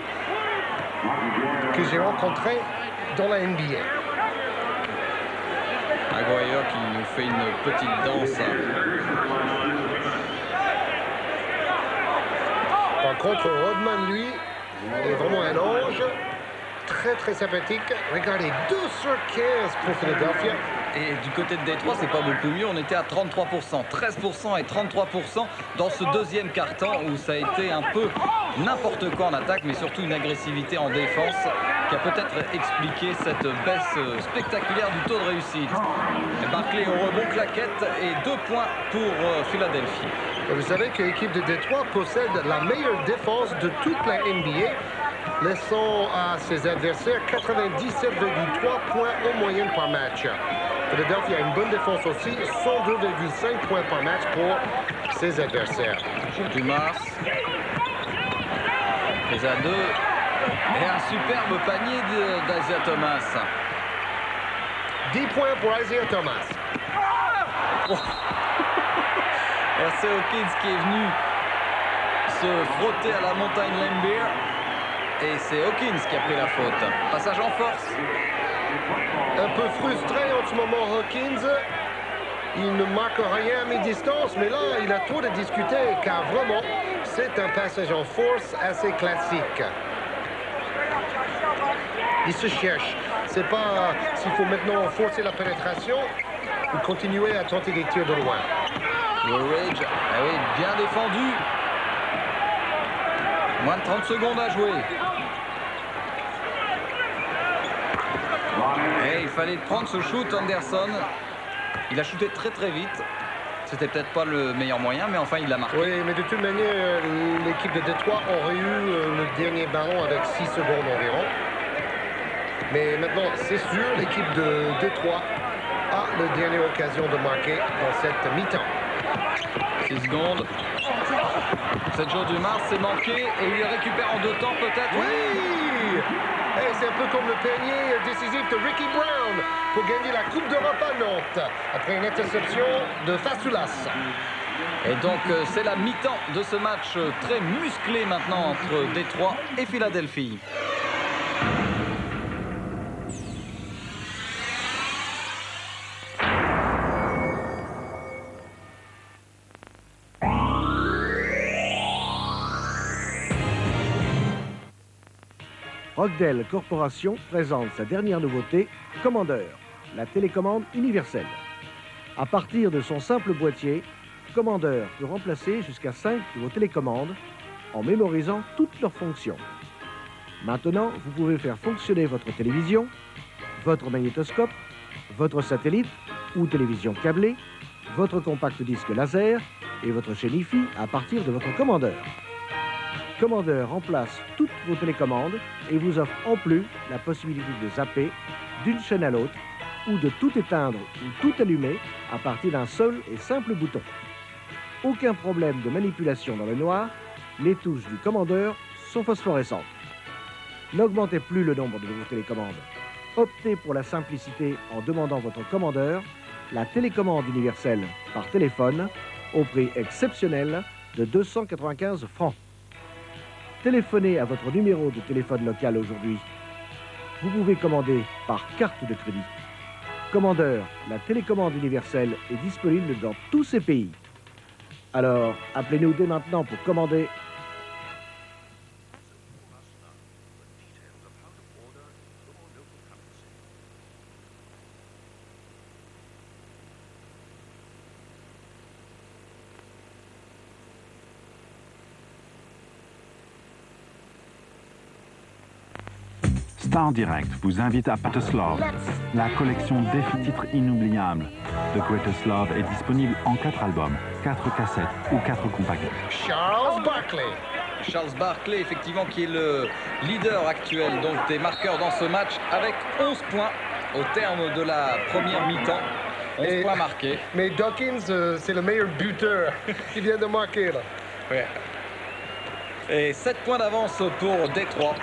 que j'ai rencontrés dans la NBA. Aguirre qui nous fait une petite danse. Par contre, Rodman, lui, est vraiment un ange. Très, très sympathique. Regardez, 2 sur 15 pour Philadelphia. Et du côté de Détroit, c'est pas beaucoup mieux. On était à 33%, 13% et 33% dans ce deuxième quart-temps où ça a été un peu n'importe quoi en attaque, mais surtout une agressivité en défense qui a peut-être expliqué cette baisse spectaculaire du taux de réussite. Et Barkley au rebond claquette et 2 points pour Philadelphie. Vous savez que l'équipe de Détroit possède la meilleure défense de toute la NBA, laissant à ses adversaires 97,3 points en moyenne par match. Philadelphia a une bonne défense aussi, 102,5 points par match pour ses adversaires. Dumas. Les à 2. Et un superbe panier d'Isaiah Thomas. 10 points pour Isaiah Thomas. Oh. C'est Hawkins qui est venu se frotter à la montagne Laimbeer. Et c'est Hawkins qui a pris la faute. Passage en force. Un peu frustré en ce moment, Hawkins. Il ne marque rien à mi-distance, mais là, il a trop de discuter, car vraiment, c'est un passage en force assez classique. Il se cherche. C'est pas s'il faut maintenant forcer la pénétration ou continuer à tenter des tirs de loin. Woolridge, ah oui, bien défendu. Moins de 30 secondes à jouer. Et il fallait prendre ce shoot, Anderson. Il a shooté très très vite. C'était peut-être pas le meilleur moyen, mais enfin il l'a marqué. Oui, mais de toute manière, l'équipe de Détroit aurait eu le dernier ballon avec 6 secondes environ. Mais maintenant, c'est sûr, l'équipe de Détroit a la dernière occasion de marquer dans cette mi-temps. 6 secondes. Cette chose du Mars, c'est manqué et il récupère en 2 temps peut-être. Oui! Hey, c'est un peu comme le panier décisif de Ricky Brown pour gagner la Coupe d'Europe à Nantes après une interception de Fasoulas. Et donc c'est la mi-temps de ce match très musclé maintenant entre Détroit et Philadelphie. Rockdale Corporation présente sa dernière nouveauté, Commander, la télécommande universelle. À partir de son simple boîtier, Commander peut remplacer jusqu'à 5 de vos télécommandes en mémorisant toutes leurs fonctions. Maintenant, vous pouvez faire fonctionner votre télévision, votre magnétoscope, votre satellite ou télévision câblée, votre compact disque laser et votre chaîne IFI à partir de votre Commander. Commander remplace toutes vos télécommandes et vous offre en plus la possibilité de zapper d'une chaîne à l'autre ou de tout éteindre ou tout allumer à partir d'un seul et simple bouton. Aucun problème de manipulation dans le noir, les touches du Commander sont phosphorescentes. N'augmentez plus le nombre de vos télécommandes. Optez pour la simplicité en demandant votre commandeur la télécommande universelle par téléphone au prix exceptionnel de 295 francs. Téléphonez à votre numéro de téléphone local aujourd'hui. Vous pouvez commander par carte de crédit. Commandeur, la télécommande universelle est disponible dans tous ces pays. Alors, appelez-nous dès maintenant pour commander. Star Direct vous invite à Greatest Love. La collection des titres inoubliables de Greatest Love est disponible en 4 albums, 4 cassettes ou 4 compacts. Charles Barkley. Charles Barkley, effectivement, qui est le leader actuel donc, des marqueurs dans ce match, avec 11 points au terme de la première mi-temps. 11 points marqués. Mais Dawkins, c'est le meilleur buteur. Il vient de marquer, là. Ouais. Et 7 points d'avance pour Détroit,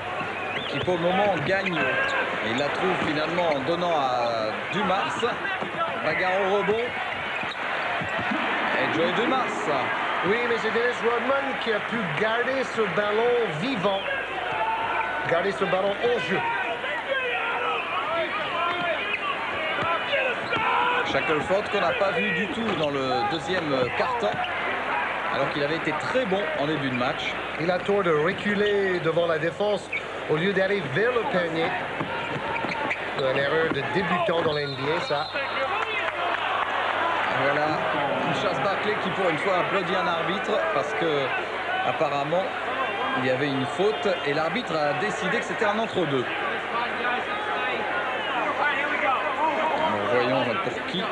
qui pour le moment gagne. Et il la trouve finalement en donnant à Dumas. Bagarre au rebond. Et Joey Dumas. Oui, mais c'est Dennis Rodman qui a pu garder ce ballon vivant. Garder ce ballon au jeu. Shackelford qu'on n'a pas vu du tout dans le deuxième quart-temps, alors qu'il avait été très bon en début de match. Il a tort de reculer devant la défense au lieu d'aller vers le panier. Une erreur de débutant dans l'NBA, ça. Voilà, Charles Barkley qui pour une fois applaudit un arbitre parce que apparemment il y avait une faute et l'arbitre a décidé que c'était un entre-deux. Voyons pour qui.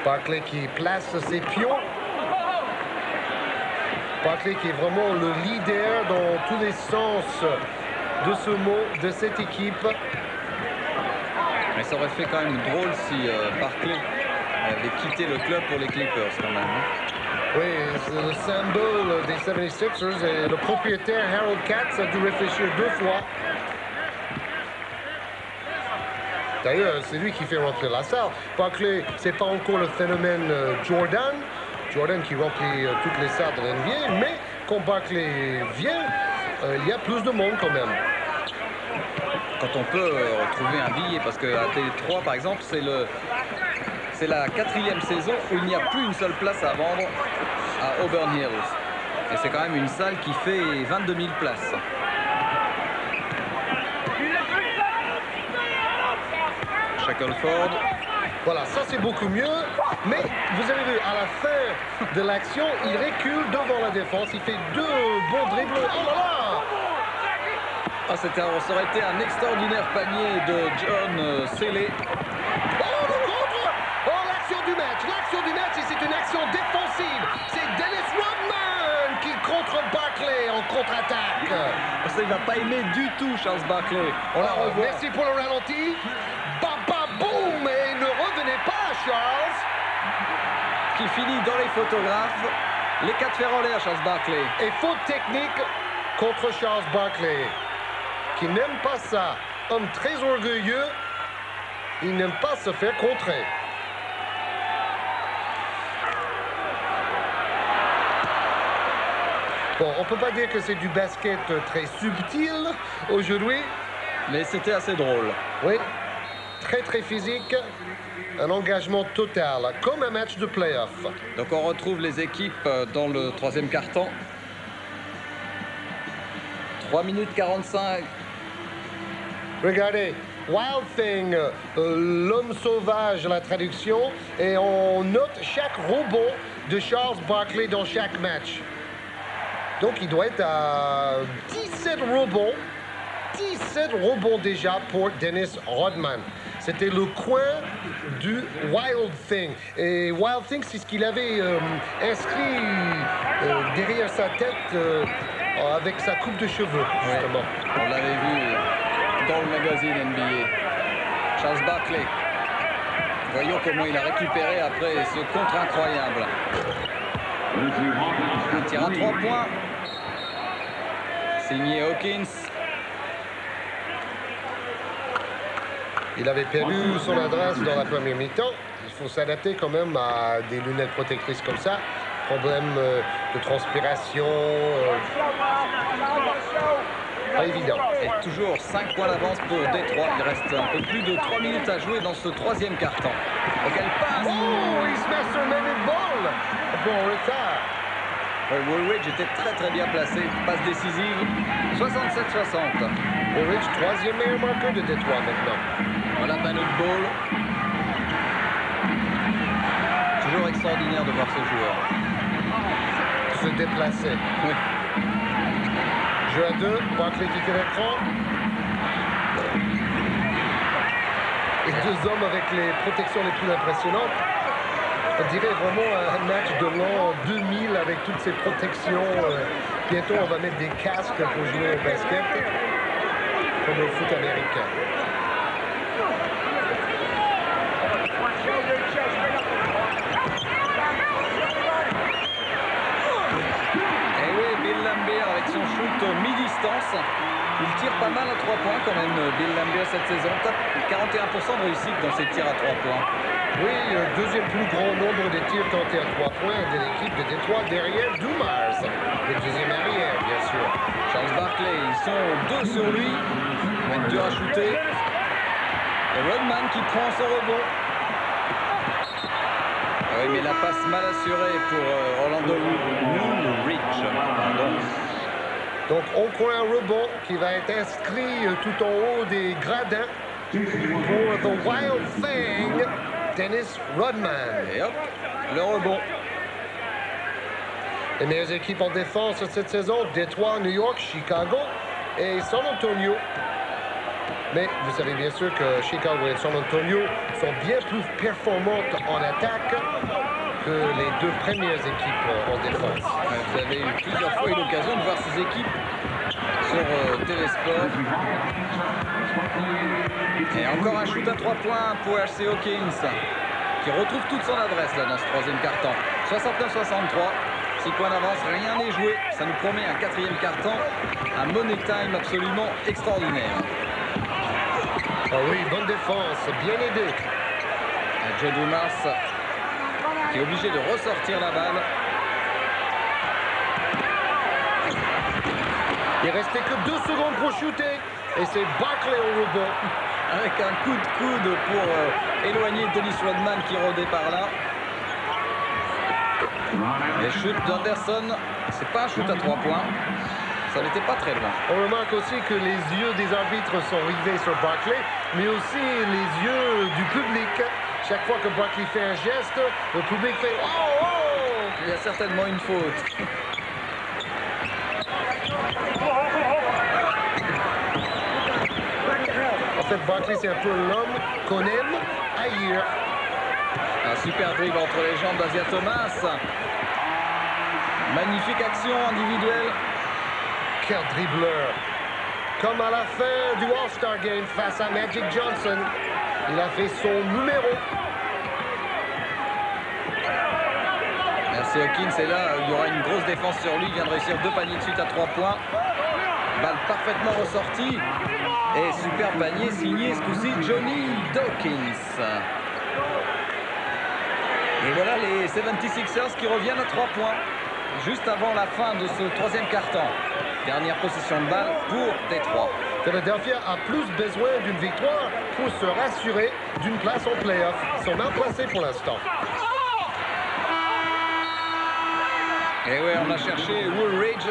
Barkley qui place ses pions. Barkley qui est vraiment le leader dans tous les sens de ce mot, de cette équipe. Mais ça aurait fait quand même drôle si Barkley avait quitté le club pour les Clippers quand même. Hein. Oui, c'est le symbole des 76ers et le propriétaire Harold Katz a dû réfléchir 2 fois. D'ailleurs, c'est lui qui fait rentrer la salle. Barkley, c'est pas encore le phénomène Jordan. Jordan qui remplit toutes les salles de l'NBA, mais quand Barkley vient, il y a plus de monde quand même. Quand on peut retrouver un billet, parce qu'à T3 par exemple, c'est la 4e saison où il n'y a plus une seule place à vendre à Auburn Hills. Et c'est quand même une salle qui fait 22 000 places. Shackelford. Voilà, ça c'est beaucoup mieux. Mais vous avez vu, à la fin de l'action, il recule devant la défense. Il fait 2 bons dribbles. Oh là là! Ah, ça aurait été un extraordinaire panier de John Selley. Oh, le contre! Oh, l'action du match! L'action du match, et c'est une action défensive. C'est Dennis Rodman qui contre Barkley en contre-attaque. Ça, il va pas aimer du tout, Charles Barkley. On la revoit. Merci pour le ralenti. Baba boum! Et ne revenez pas, Charles. Qui finit dans les photographes. Les 4 fers en l'air, Charles Barkley. Et faute technique contre Charles Barkley, qui n'aime pas ça. Homme très orgueilleux, il n'aime pas se faire contrer. Bon, on peut pas dire que c'est du basket très subtil aujourd'hui. Mais c'était assez drôle. Oui, très physique, un engagement total, comme un match de play-off. Donc on retrouve les équipes dans le 3e quart-temps. 3 minutes 45. Regardez, Wild Thing, l'homme sauvage, la traduction, et on note chaque rebond de Charles Barkley dans chaque match. Donc il doit être à 17 rebonds. 17 rebonds déjà pour Dennis Rodman. C'était le coin du Wild Thing. Et Wild Thing, c'est ce qu'il avait inscrit derrière sa tête avec sa coupe de cheveux, justement. Ouais, on l'avait vu dans le magazine NBA. Charles Barkley. Voyons comment il a récupéré après ce contre incroyable. Un tir à 3 points. Signé Hawkins. Il avait perdu son adresse dans la première mi-temps. Il faut s'adapter quand même à des lunettes protectrices comme ça. Problème de transpiration. Pas évident. Et toujours 5 points d'avance pour Détroit. Il reste un peu plus de 3 minutes à jouer dans ce troisième quart-temps. Et quelle passe! Oh, il se met sur le même ball. Bon retard. Woolridge était très bien placé. Passe décisive. 67-60. Woolridge, troisième meilleur marqueur de Détroit maintenant. Voilà Banout Ball. Toujours extraordinaire de voir ce joueur. Se déplacer. Oui. Jeu à 2, Barkley qui fait l'écran. Et deux hommes avec les protections les plus impressionnantes. On dirait vraiment un match de l'an 2000 avec toutes ces protections. Bientôt, on va mettre des casques pour jouer au basket, comme au foot américain. Et oui, Bill Laimbeer avec son shoot mi-distance. Il tire pas mal à 3 points quand même, Bill Laimbeer cette saison. 41% de réussite dans ses tirs à 3 points. Oui, deuxième plus grand nombre de tirs tentés à 3 points de l'équipe de Détroit derrière Dumars, le deuxième arrière, bien sûr. Charles Barkley, ils sont 2 sur lui. Il va être dur à shooter. Et Rodman qui prend son rebond. Ah oui, mais la passe mal assurée pour Orlando Woolridge. Donc, on croit un rebond qui va être inscrit tout en haut des gradins pour The Wild Thing, Dennis Rodman. Et hop, le rebond. Les meilleures équipes en défense cette saison, Détroit, New York, Chicago et San Antonio. Mais vous savez bien sûr que Chicago et San Antonio sont bien plus performantes en attaque que les deux premières équipes en défense. Vous avez eu plusieurs fois eu l'occasion de voir ces équipes sur Télésport. Et encore un shoot à 3 points pour RC Hawkins, qui retrouve toute son adresse là dans ce troisième quart-temps. 69-63, 6 points d'avance, rien n'est joué. Ça nous promet un quatrième quart-temps, un money time absolument extraordinaire. Ah oui, bonne défense, bien aidé. Joe Dumars qui est obligé de ressortir la balle. Il restait que 2 secondes pour shooter. Et c'est Barkley au rebond. Avec un coup de coude pour éloigner Dennis Rodman qui rôdait par là. Les shoots d'Anderson, c'est pas un shoot à 3 points. Ça n'était pas très loin. On remarque aussi que les yeux des arbitres sont rivés sur Barkley, mais aussi les yeux du public. Chaque fois que Barkley fait un geste, le public fait « Oh, oh !» Il y a certainement une faute. En fait, Barkley, c'est un peu l'homme qu'on aime haïr. Un super dribble entre les jambes d'Asia Thomas. Magnifique action individuelle. Quel dribbleur! Comme à la fin du All-Star Game face à Magic Johnson, il a fait son numéro. Merci Hawkins, et là, il y aura une grosse défense sur lui. Il vient de réussir 2 paniers de suite à 3 points. Balle parfaitement ressortie. Et super panier signé ce coup-ci Johnny Dawkins. Et voilà les 76ers qui reviennent à 3 points. Juste avant la fin de ce troisième quart-temps. Dernière possession de balle pour Détroit. Philadelphia a plus besoin d'une victoire pour se rassurer d'une place en play-off. Ils sont mal placés pour l'instant. Et ouais, on a cherché Woolridge.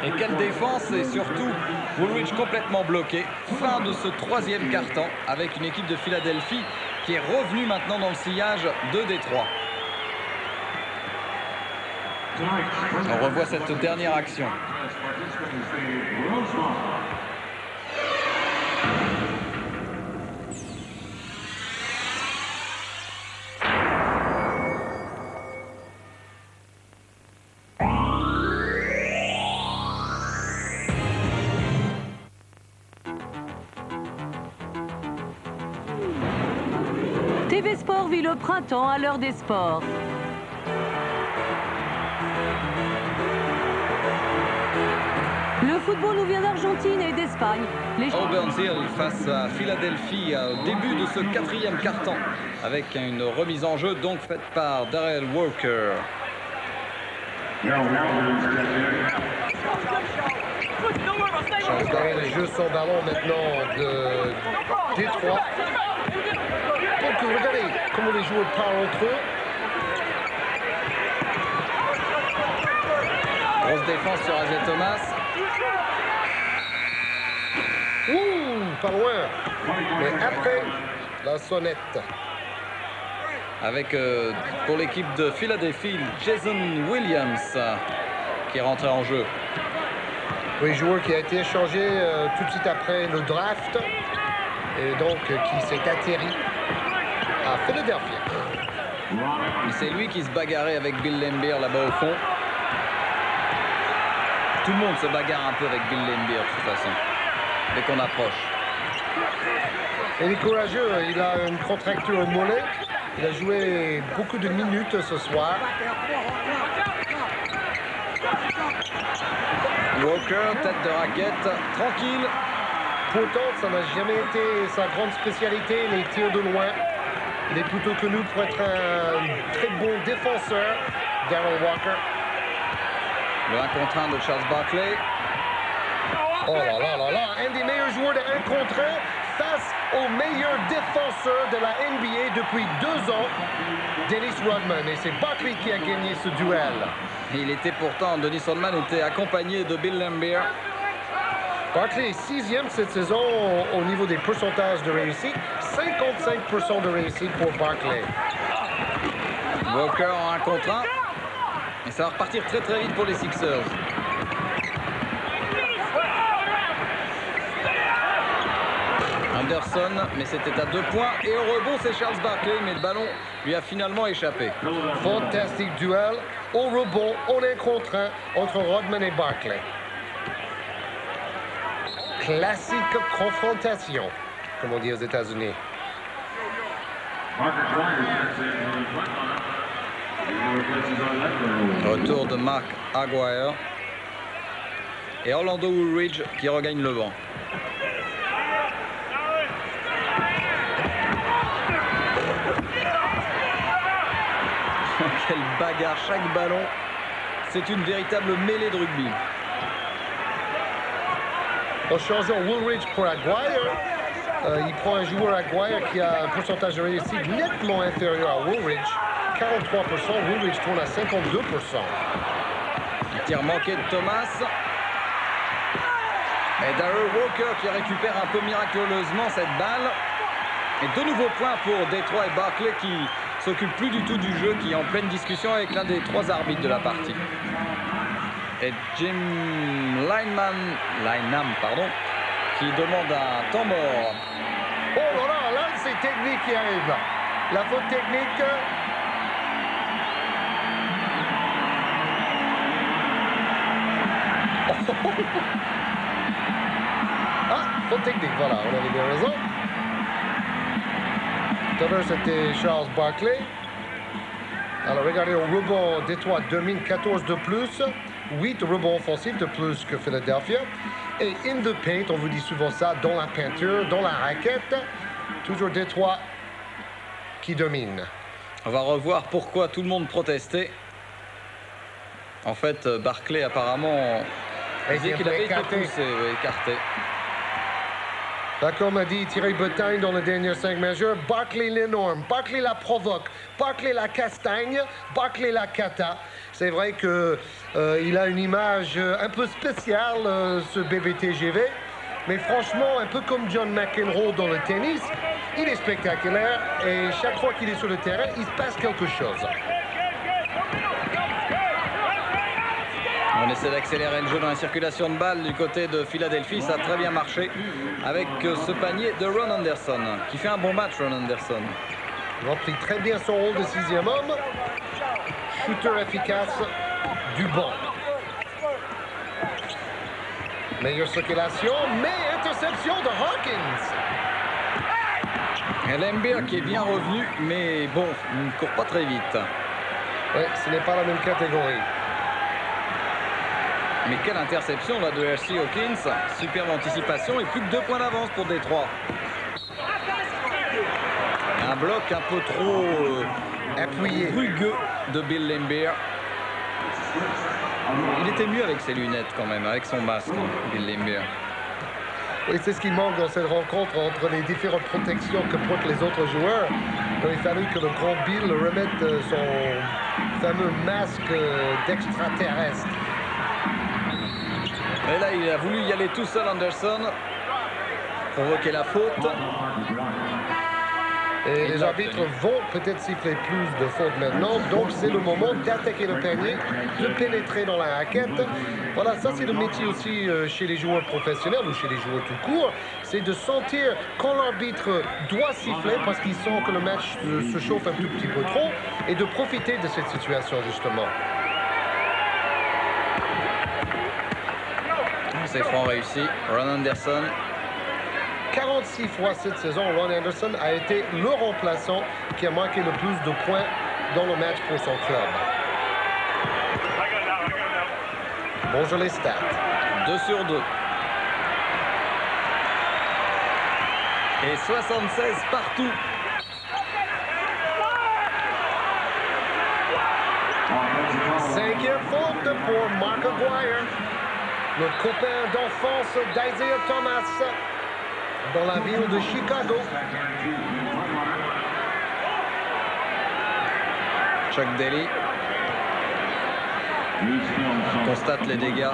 Et quelle défense, et surtout Woolridge complètement bloqué. Fin de ce troisième quart-temps avec une équipe de Philadelphie qui est revenue maintenant dans le sillage de Détroit. On revoit cette dernière action. TV Sport vit le printemps à l'heure des sports. Le football nous vient d'Argentine et d'Espagne. Les... Auburn Hill face à Philadelphie au début de ce 4e quart-temps avec une remise en jeu donc faite par Darrell Walker. Charles Darrell joue son ballon maintenant de Détroit. Donc regardez comment les joueurs parlent entre eux. Grosse défense sur Isaiah Thomas. Ouh, pas loin. Mais après, la sonnette. Avec pour l'équipe de Philadelphie, Jason Williams qui est rentré en jeu. Oui, joueur qui a été échangé tout de suite après le draft et donc qui s'est atterri à Philadelphie. Et c'est lui qui se bagarrait avec Bill Laimbeer là-bas au fond. Tout le monde se bagarre un peu avec Bill Laimbeer de toute façon, dès qu'on approche. Il est courageux, il a une contracture au mollet. Il a joué beaucoup de minutes ce soir. Walker, tête de raquette, tranquille. Pourtant, ça n'a jamais été sa grande spécialité, les tirs de loin. Il est plutôt connu pour être un très bon défenseur, Darrell Walker. Le 1 contre 1 de Charles Barkley. Oh là là là là, un des meilleurs joueurs de 1 contre 1 face au meilleur défenseur de la NBA depuis 2 ans, Dennis Rodman. Et c'est Barkley qui a gagné ce duel. Et il était pourtant, Dennis Rodman était accompagné de Bill Laimbeer. Barkley est 6e cette saison au niveau des pourcentages de réussite. 55% de réussite pour Barkley. Walker en 1 contre 1. Et ça va repartir très très vite pour les Sixers. Anderson, mais c'était à 2 points. Et au rebond, c'est Charles Barkley, mais le ballon lui a finalement échappé. Fantastique duel au rebond, en 1 contre 1 entre Rodman et Barkley. Classique confrontation, comme on dit aux États-Unis. Retour de Mark Aguirre. Et Orlando Woolridge qui regagne le vent. Quelle bagarre, chaque ballon. C'est une véritable mêlée de rugby. En changeant Woolridge pour Aguirre, il prend un joueur Aguirre qui a un pourcentage de réussite nettement inférieur à Woolridge. 43%, Woolridge tourne à 52%. Un tir manqué de Thomas. Et Darrell Walker qui récupère un peu miraculeusement cette balle. Et de nouveaux points pour Détroit et Barkley qui s'occupe plus du tout du jeu, qui est en pleine discussion avec l'un des 3 arbitres de la partie. Et Jim Lynam, qui demande un temps mort. Oh là là, là c'est technique qui arrive. La faute technique. Ah, faute technique, voilà, on avait bien raison. Tout à l'heure, c'était Charles Barkley. Alors, regardez, au rebond, Détroit domine 14 de plus, 8 rebonds offensifs de plus que Philadelphia. Et in the paint, on vous dit souvent ça, dans la peinture, dans la raquette, toujours Détroit qui domine. On va revoir pourquoi tout le monde protestait. En fait, Barkley apparemment disait qu'il avait été poussé, écarté. Comme a dit Thierry Betagne dans le dernier 5 majeur, Barkley l'énorme, Barkley la provoque, Barkley la castagne, Barkley la cata. C'est vrai qu'il a une image un peu spéciale, ce bébé TGV. Mais franchement, un peu comme John McEnroe dans le tennis, il est spectaculaire et chaque fois qu'il est sur le terrain, il se passe quelque chose. On essaie d'accélérer le jeu dans la circulation de balles du côté de Philadelphie. Ça a très bien marché avec ce panier de Ron Anderson, qui fait un bon match, Ron Anderson. Il remplit très bien son rôle de 6e homme. Shooter efficace du banc. Meilleure circulation, mais interception de Hawkins. Et Laimbeer qui est bien revenu, mais bon, il ne court pas très vite. Oui, ce n'est pas la même catégorie. Mais quelle interception là de R.C. Hawkins. Superbe anticipation et plus que 2 points d'avance pour Détroit. Un bloc un peu trop Appuyé. rugueux de Bill Laimbeer. Il était mieux avec ses lunettes quand même, avec son masque, Bill Laimbeer. Oui, c'est ce qui manque dans cette rencontre entre les différentes protections que portent les autres joueurs. Il a fallu que le grand Bill remette son fameux masque d'extraterrestre. Et là, il a voulu y aller tout seul, Anderson. Provoquer la faute. Et les arbitres vont peut-être siffler plus de fautes maintenant. Donc, c'est le moment d'attaquer le panier, de pénétrer dans la raquette. Voilà, ça, c'est le métier aussi chez les joueurs professionnels ou chez les joueurs tout court. C'est de sentir quand l'arbitre doit siffler parce qu'il sent que le match se chauffe un tout petit peu trop et de profiter de cette situation, justement. C'est franc réussi. Ron Anderson. 46 fois cette saison, Ron Anderson a été le remplaçant qui a marqué le plus de points dans le match pour son club. Bonjour les stats. 2 sur 2. Et 76 partout. Cinquième faute pour Mark Aguirre, le copain d'enfance d'Isaiah Thomas dans la ville de Chicago. Chuck Daly constate les dégâts.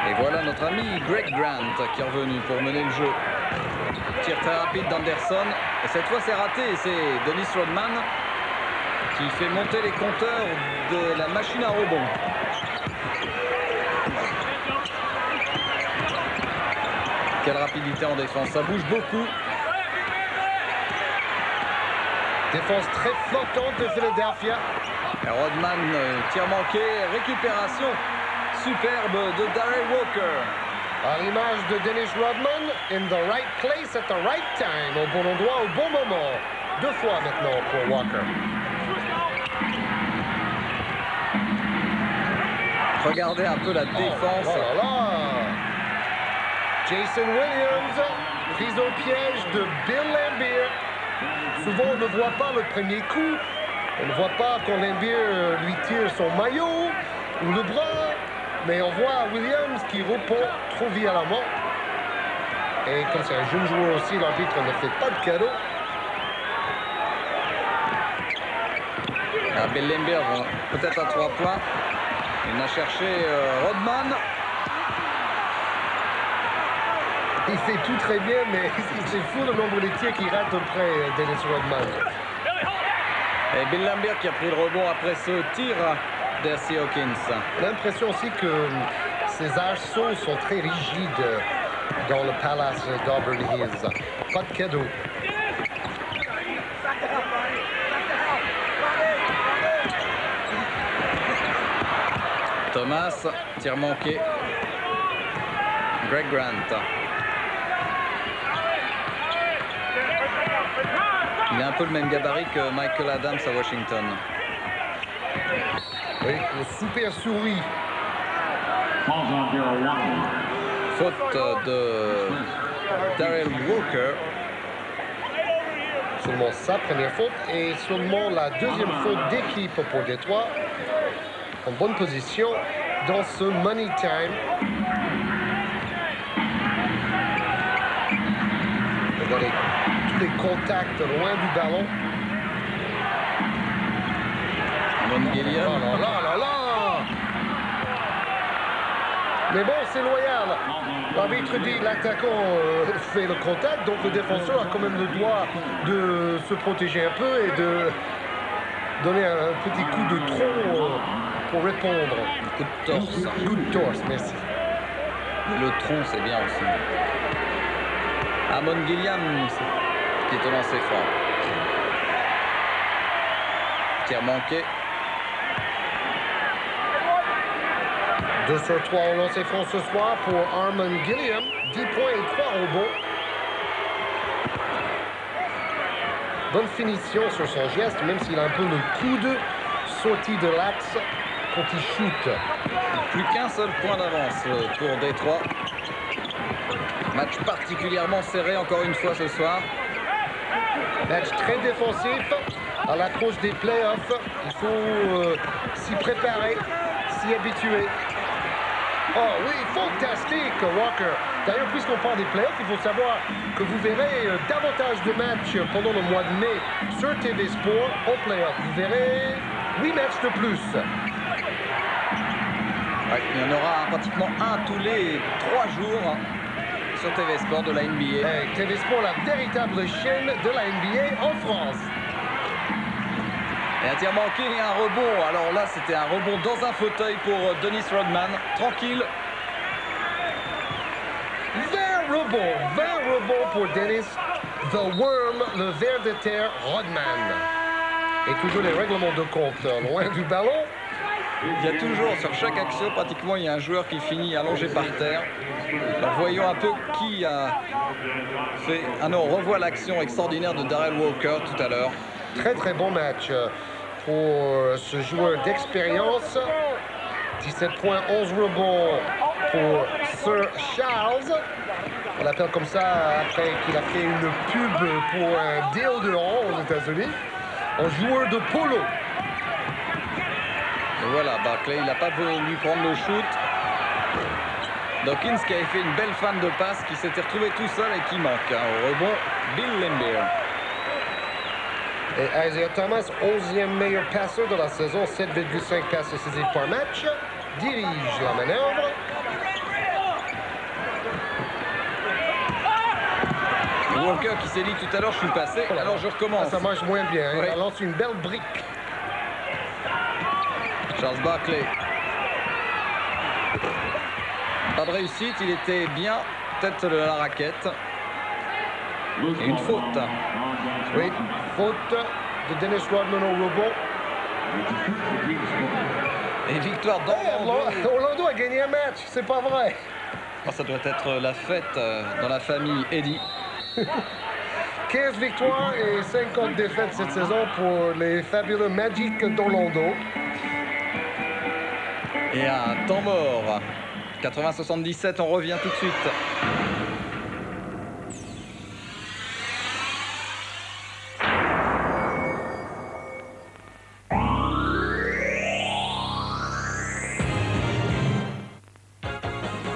Et voilà notre ami Greg Grant qui est revenu pour mener le jeu. Tir très rapide d'Anderson. Et cette fois c'est raté. C'est Dennis Rodman qui fait monter les compteurs de la machine à rebond. Quelle rapidité en défense. Ça bouge beaucoup. Défense très flottante de Philadelphia. Et Rodman, tir manqué, récupération superbe de Darrell Walker. À l'image de Dennis Rodman, in the right place at the right time, au bon endroit, au bon moment. 2 fois maintenant pour Walker. Regardez un peu la défense. Oh là là. Jason Williams, prise au piège de Bill Laimbeer. Souvent, on ne voit pas le premier coup. On ne voit pas quand Laimbeer lui tire son maillot ou le bras. Mais on voit Williams qui répond trop violemment. Et comme c'est un jeune joueur aussi, l'arbitre ne fait pas de cadeau. Bill Laimbeer, peut-être à 3 points. Il a cherché Rodman. Il fait tout très bien, mais c'est fou le nombre de tirs qu'il rate auprès Dennis Rodman. Et Bill Laimbeer qui a pris le rebond après ce tir d'R.C. Hawkins. L'impression aussi que ces arceaux sont très rigides dans le Palace d'Auburn Hills. Pas de cadeau. Thomas, tir manqué. Greg Grant. Il a un peu le même gabarit que Michael Adams à Washington. Oui, le super souris. Faute de Darrell Walker. Seulement sa première faute et seulement la deuxième faute d'équipe pour Détroit. En bonne position dans ce money time. Regardez tous les contacts loin du ballon. Amon Gilliam. Oh là là là là! Mais bon, c'est loyal. L'arbitre dit l'attaquant fait le contact, donc le défenseur a quand même le droit de se protéger un peu et de donner un petit coup de tronc pour répondre. Coup de torse. Coup de torse, merci. Le tronc, c'est bien aussi. Amon Gilliam qui est au lancer franc. Tir manqué. 2 sur 3 au lancer franc ce soir pour Amon Gilliam. 10 points et 3 rebonds. bonne finition sur son geste, même s'il a un peu le coude sorti de l'axe quand il shoot. Plus qu'un seul point d'avance pour Détroit. Match particulièrement serré encore une fois ce soir. Match très défensif à l'approche des playoffs. Il faut s'y préparer, s'y habituer. Oh oui, fantastique, Walker. D'ailleurs, puisqu'on parle des playoffs, il faut savoir que vous verrez davantage de matchs pendant le mois de mai sur TV Sport en playoffs. Vous verrez 8 matchs de plus. Ouais, il y en aura pratiquement un tous les 3 jours sur TV Sport de la NBA. TV Sport, la véritable chaîne de la NBA en France. Et un tir manqué et un rebond. Alors là, c'était un rebond dans un fauteuil pour Dennis Rodman. Tranquille. 20 rebonds pour Dennis. The Worm, le ver de terre, Rodman. Et toujours les règlements de compte loin du ballon. Il y a toujours, sur chaque action, pratiquement, il y a un joueur qui finit allongé par terre. Alors voyons un peu qui a fait... Ah non, on revoit l'action extraordinaire de Darrell Walker tout à l'heure. Très bon match pour ce joueur d'expérience. 17 points, 11 rebonds pour Sir Charles. On l'appelle comme ça après qu'il a fait une pub pour un déodorant aux États-Unis. Un joueur de polo. Et voilà, Barkley, il n'a pas voulu prendre le shoot. Dawkins qui avait fait une belle fan de passe, qui s'était retrouvé tout seul et qui manque. Au rebond, Bill Laimbeer. Et Isaiah Thomas, 11e meilleur passeur de la saison, 7,5 passes décisives par match, dirige la manœuvre. Walker qui s'est dit tout à l'heure, je suis passé, alors je recommence. Ça marche moins bien, Oui. Il lance une belle brique. Charles Barkley. Pas de réussite, il était bien tête de la raquette. Et une faute. Oui, faute de Dennis Rodman au rebond. Et victoire d'Orlando. Orlando a gagné un match, c'est pas vrai. Oh, ça doit être la fête dans la famille Eddie. 15 victoires et 50 défaites cette saison pour les fabuleux Magic d'Orlando. Et un temps mort. 80-77, on revient tout de suite.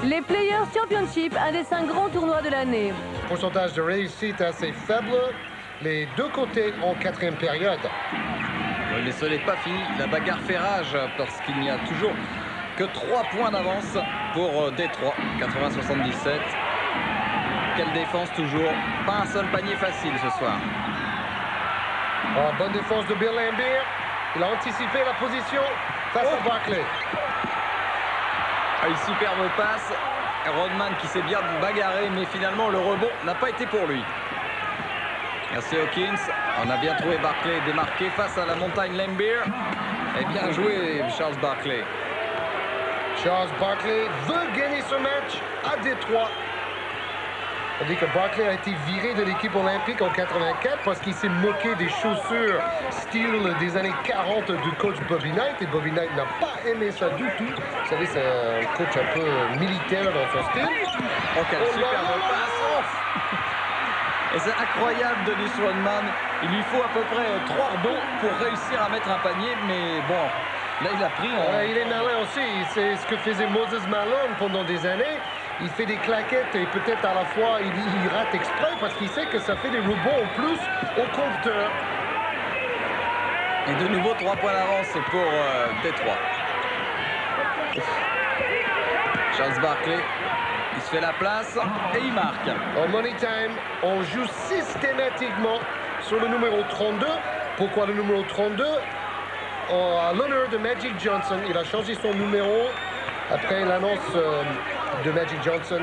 Les Players Championship, un des 5 grands tournois de l'année. Pourcentage de réussite assez faible. Les deux côtés en quatrième période. Mais ce n'est pas fini. La bagarre fait rage parce qu'il n'y a toujours que 3 points d'avance pour Détroit. 80-77. Quelle défense toujours. Pas un seul panier facile ce soir. Oh, bonne défense de Bill Laimbeer. Il a anticipé la position face à Barkley. Une superbe passe. Rodman qui s'est bien bagarré, mais finalement le rebond n'a pas été pour lui. Merci Hawkins. On a bien trouvé Barkley démarqué face à la montagne Laimbeer. Et bien joué Charles Barkley. Charles Barkley veut gagner ce match à Détroit. On dit que Barkley a été viré de l'équipe olympique en 84 parce qu'il s'est moqué des chaussures style des années 40 du coach Bobby Knight. Et Bobby Knight n'a pas aimé ça du tout. Vous savez, c'est un coach un peu militaire dans son style. Oh, quelle superbe passe! Et c'est incroyable, Dennis Rodman. Il lui faut à peu près 3 rebonds pour réussir à mettre un panier. Mais bon, là, il a pris... Il est malin aussi. C'est ce que faisait Moses Malone pendant des années. Il fait des claquettes et peut-être à la fois il rate exprès parce qu'il sait que ça fait des rebonds en plus au compteur. Et de nouveau 3 points d'avance pour Détroit. Charles Barkley, il se fait la place et il marque. En money time, on joue systématiquement sur le numéro 32. Pourquoi le numéro 32? À l'honneur de Magic Johnson. Il a changé son numéro après l'annonce de Magic Johnson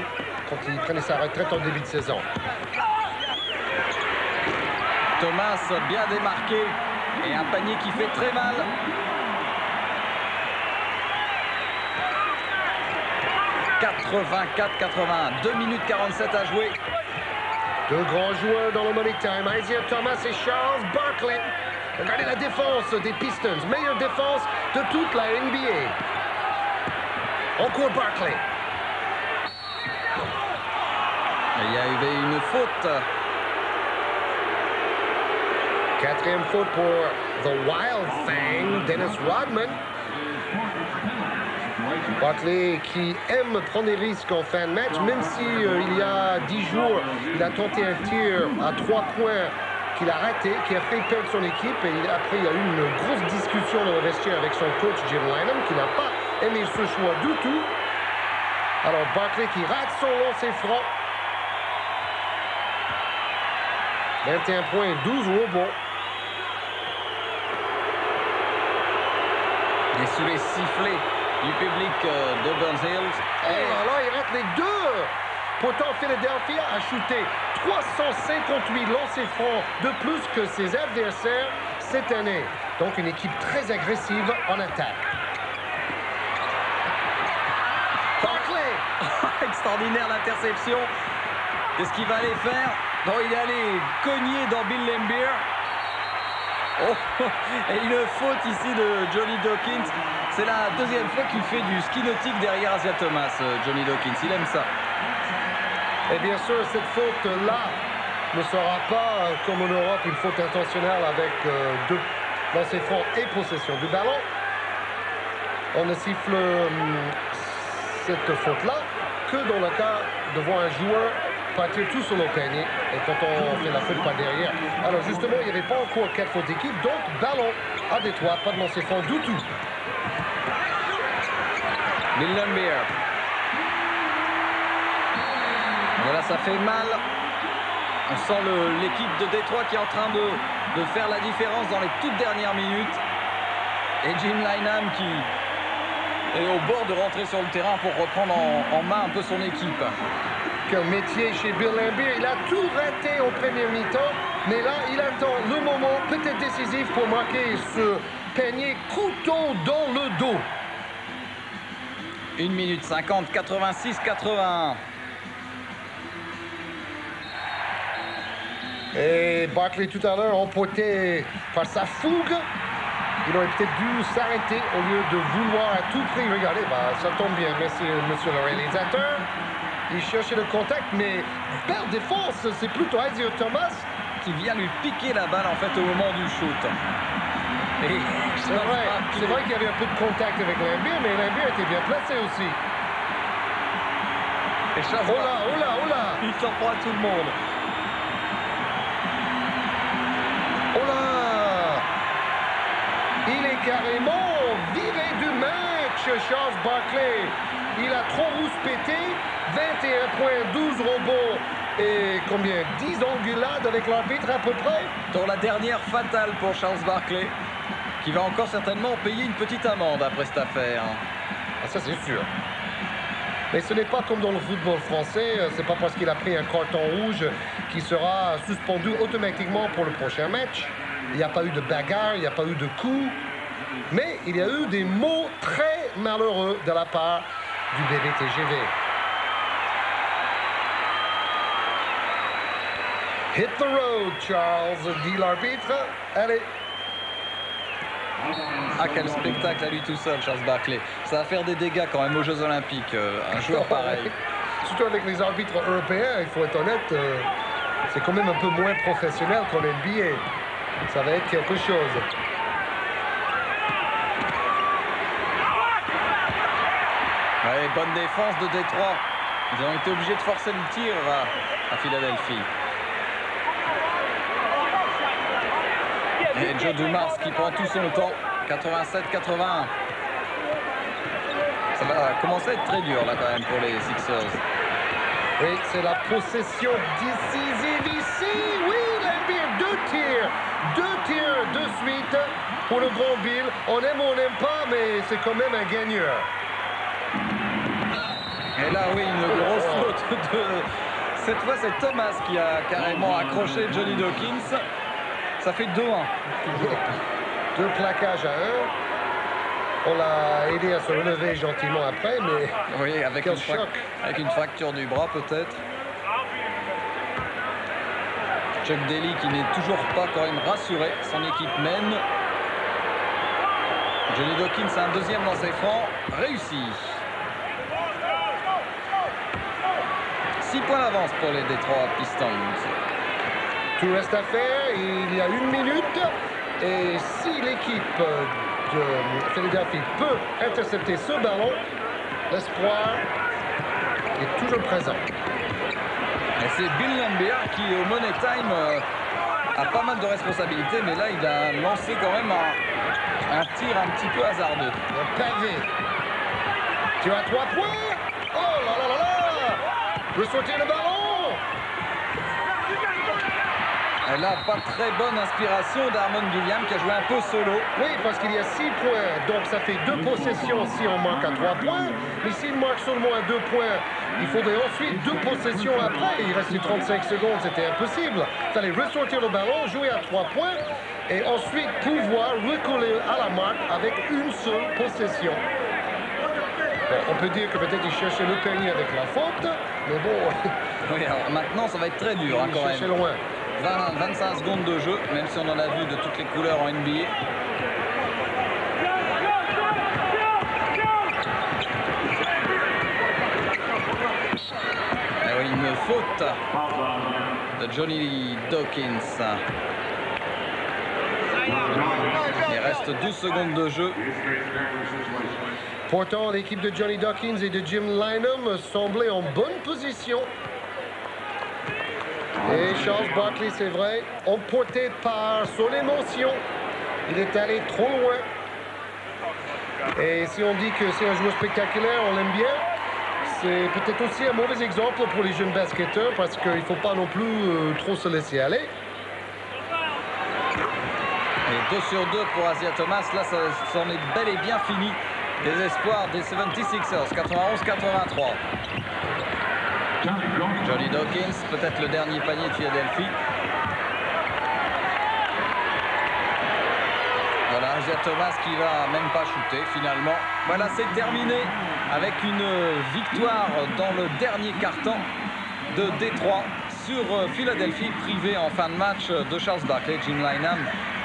quand il prenait sa retraite en début de saison. Thomas bien démarqué et un panier qui fait très mal. « 84-81, 2 minutes 47 à jouer. Deux grands joueurs dans le money time, Isaiah Thomas et Charles Barkley. Regardez la défense des Pistons, meilleure défense de toute la NBA. Encore Barkley. Il y a eu une faute. Quatrième faute pour The Wild Thing, Dennis Rodman. Barkley qui aime prendre des risques en fin de match, même si il y a 10 jours, il a tenté un tir à 3 points qu'il a raté, qui a fait perdre son équipe. Et après, il y a eu une grosse discussion dans le vestiaire avec son coach Jim Lynam, qui n'a pas aimé ce choix du tout. Alors, Barkley qui rate son lancer franc. 21 points, 12 rebonds. Et sous les sifflets du public de Burns Hills. Oh là là, il rate les deux! Pourtant, Philadelphia a shooté 358 lancers francs de plus que ses adversaires cette année. Donc, une équipe très agressive en attaque. Barkley! Extraordinaire l'interception. Qu'est-ce qu'il va aller faire? Non, il est allé cogner dans Bill Laimbeer. Oh, et une faute ici de Johnny Dawkins. C'est la deuxième fois qu'il fait du ski nautique derrière Isaiah Thomas, Johnny Dawkins. Il aime ça. Et bien sûr, cette faute-là ne sera pas, comme en Europe, une faute intentionnelle avec deux lancers francs et possession du ballon. On ne siffle cette faute-là que dans le cas de voir un joueur partir tout seul au panier et quand on fait la faute par derrière. Alors justement, il n'y avait pas encore 4 fautes d'équipe, donc ballon à Détroit, pas de lancer franc du tout. Bill Laimbeer. Voilà, ça fait mal. On sent l'équipe de Détroit qui est en train de faire la différence dans les toutes dernières minutes. Et Jim Lynam qui est au bord de rentrer sur le terrain pour reprendre en main un peu son équipe. Quel métier chez Bill Laimbeer. Il a tout raté au premier mi-temps, mais là, il attend le moment peut-être décisif pour marquer ce panier couteau dans le dos. 1 minute 50, 86-81. Et Barkley tout à l'heure emporté par sa fougue. Il aurait peut-être dû s'arrêter au lieu de vouloir à tout prix. Regardez, bah, ça tombe bien, merci monsieur le réalisateur. Il cherchait le contact, mais belle défense. C'est plutôt Isaiah Thomas qui vient lui piquer la balle en fait au moment du shoot. C'est vrai qu'il y avait un peu de contact avec Laimbeer, mais Laimbeer était bien placé aussi. Et Charles oh là! Il s'en prend à tout le monde. Oh là! Il est carrément viré du match, Charles Barkley. Il a trop rouspété, 21 points, 12 rebonds et combien? 10 engueulades avec l'arbitre à peu près? Dans la dernière fatale pour Charles Barkley, qui va encore certainement payer une petite amende après cette affaire. Ah, ça c'est sûr. Mais ce n'est pas comme dans le football français, c'est pas parce qu'il a pris un carton rouge qu'il sera suspendu automatiquement pour le prochain match. Il n'y a pas eu de bagarre, il n'y a pas eu de coup, mais il y a eu des mots très malheureux de la part du bébé TGV. Hit the road, Charles, dit l'arbitre. Allez. Ah, quel spectacle à lui tout seul, Charles Barkley. Ça va faire des dégâts quand même aux Jeux Olympiques, un joueur pareil. Surtout avec les arbitres européens, il faut être honnête, c'est quand même un peu moins professionnel qu'en NBA. Ça va être quelque chose. Ouais, bonne défense de Détroit. Ils ont été obligés de forcer le tir à Philadelphie. Et Joe Dumars qui prend tout son temps. 87-81. Ça va commencer à être très dur là quand même pour les Sixers. Oui, c'est la possession décisive ici. Oui, Laimbeer, 2 tirs de suite pour le grand Bill. On aime ou on n'aime pas, mais c'est quand même un gagneur. Et là, oui, une grosse faute de... Cette fois, c'est Thomas qui a carrément accroché Johnny Dawkins. Ça fait 2-1. 2 plaquages à 1. On l'a aidé à se relever gentiment après, mais... Oui, avec une fracture du bras peut-être. Chuck Daly qui n'est toujours pas quand même rassuré. Son équipe mène. Johnny Dawkins a un deuxième lancer franc. Réussi. 6 points d'avance pour les Detroit Pistons. Tout reste à faire. Il y a 1 minute. Et si l'équipe de Philadelphie peut intercepter ce ballon, l'espoir est toujours présent. Et c'est Bill Laimbeer qui, au Money Time, a pas mal de responsabilités. Mais là, il a lancé quand même un tir un petit peu hasardeux. Le pavé. Tu as 3 points. Oh là là là là. Ressortir le ballon. Et là, pas très bonne inspiration d'Harmon Gilliam qui a joué un peu solo. Oui, parce qu'il y a 6 points. Donc ça fait 2 possessions si on marque à 3 points. Mais s'il marque seulement à 2 points, il faudrait ensuite 2 possessions après. Il restait 35 secondes, c'était impossible. Il fallait ressortir le ballon, jouer à 3 points et ensuite pouvoir recoller à la marque avec une seule possession. Bon, on peut dire que peut-être il cherchait le panier avec la faute, mais bon. Oui, alors maintenant, ça va être très dur hein, quand même. Loin. 25 secondes de jeu, même si on en a vu de toutes les couleurs en NBA. Et oui, une faute de Johnny Dawkins. Il reste 12 secondes de jeu. Pourtant, l'équipe de Johnny Dawkins et de Jim Lynam semblait en bonne position. Et Charles Barkley, c'est vrai, emporté par son émotion, il est allé trop loin. Et si on dit que c'est un joueur spectaculaire, on l'aime bien, c'est peut-être aussi un mauvais exemple pour les jeunes basketteurs parce qu'il ne faut pas non plus trop se laisser aller. Et 2 sur 2 pour Isaiah Thomas, là ça s'en est bel et bien fini. Des espoirs des 76ers, 91-83. Johnny Dawkins, peut-être le dernier panier de Philadelphie. Voilà, Isaiah Thomas qui va même pas shooter finalement. Voilà, c'est terminé avec une victoire dans le dernier quart-temps de Détroit sur Philadelphie, privé en fin de match de Charles Barkley. Jim Lynam,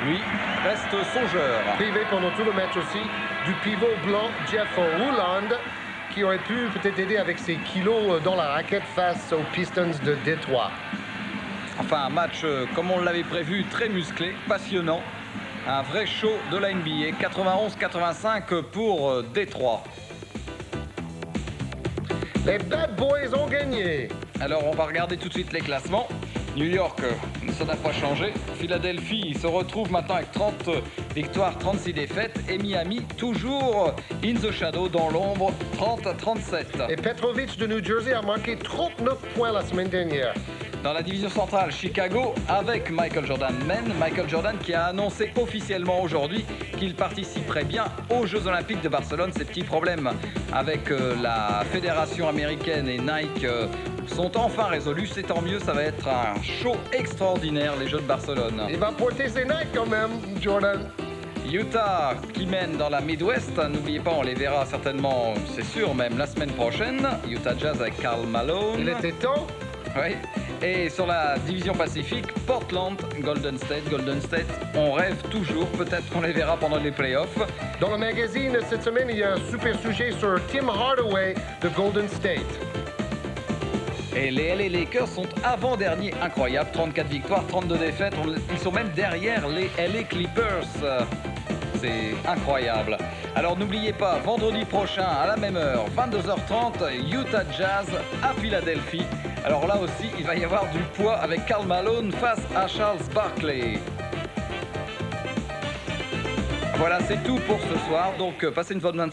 lui, reste songeur. Privé pendant tout le match aussi du pivot blanc Jeff Ruland, qui aurait pu peut-être aider avec ses kilos dans la raquette face aux Pistons de Détroit. Enfin, un match, comme on l'avait prévu, très musclé, passionnant. Un vrai show de la NBA. 91-85 pour Détroit. Les Bad Boys ont gagné. Alors, on va regarder tout de suite les classements. New York, ça n'a pas changé. Philadelphie se retrouve maintenant avec 30 victoires, 36 défaites. Et Miami, toujours in the shadow, dans l'ombre, 30-37. Et Petrovic de New Jersey a marqué 39 points la semaine dernière. Dans la division centrale, Chicago avec Michael Jordan mène. Michael Jordan qui a annoncé officiellement aujourd'hui qu'il participerait bien aux Jeux Olympiques de Barcelone. Ces petits problèmes avec la fédération américaine et Nike sont enfin résolus. C'est tant mieux, ça va être un show extraordinaire, les Jeux de Barcelone. Il va porter ses Nike quand même, Jordan. Utah qui mène dans la Midwest. N'oubliez pas, on les verra certainement, c'est sûr, même la semaine prochaine. Utah Jazz avec Karl Malone. Il était temps. Oui. Et sur la division Pacifique, Portland, Golden State. Golden State, on rêve toujours. Peut-être qu'on les verra pendant les playoffs. Dans le magazine, cette semaine, il y a un super sujet sur Tim Hardaway de Golden State. Et les LA Lakers sont avant-derniers, incroyable. 34 victoires, 32 défaites. Ils sont même derrière les LA Clippers. C'est incroyable. Alors n'oubliez pas, vendredi prochain à la même heure, 22h30, Utah Jazz à Philadelphie. Alors là aussi, il va y avoir du poids avec Karl Malone face à Charles Barkley. Voilà, c'est tout pour ce soir. Donc passez une bonne main de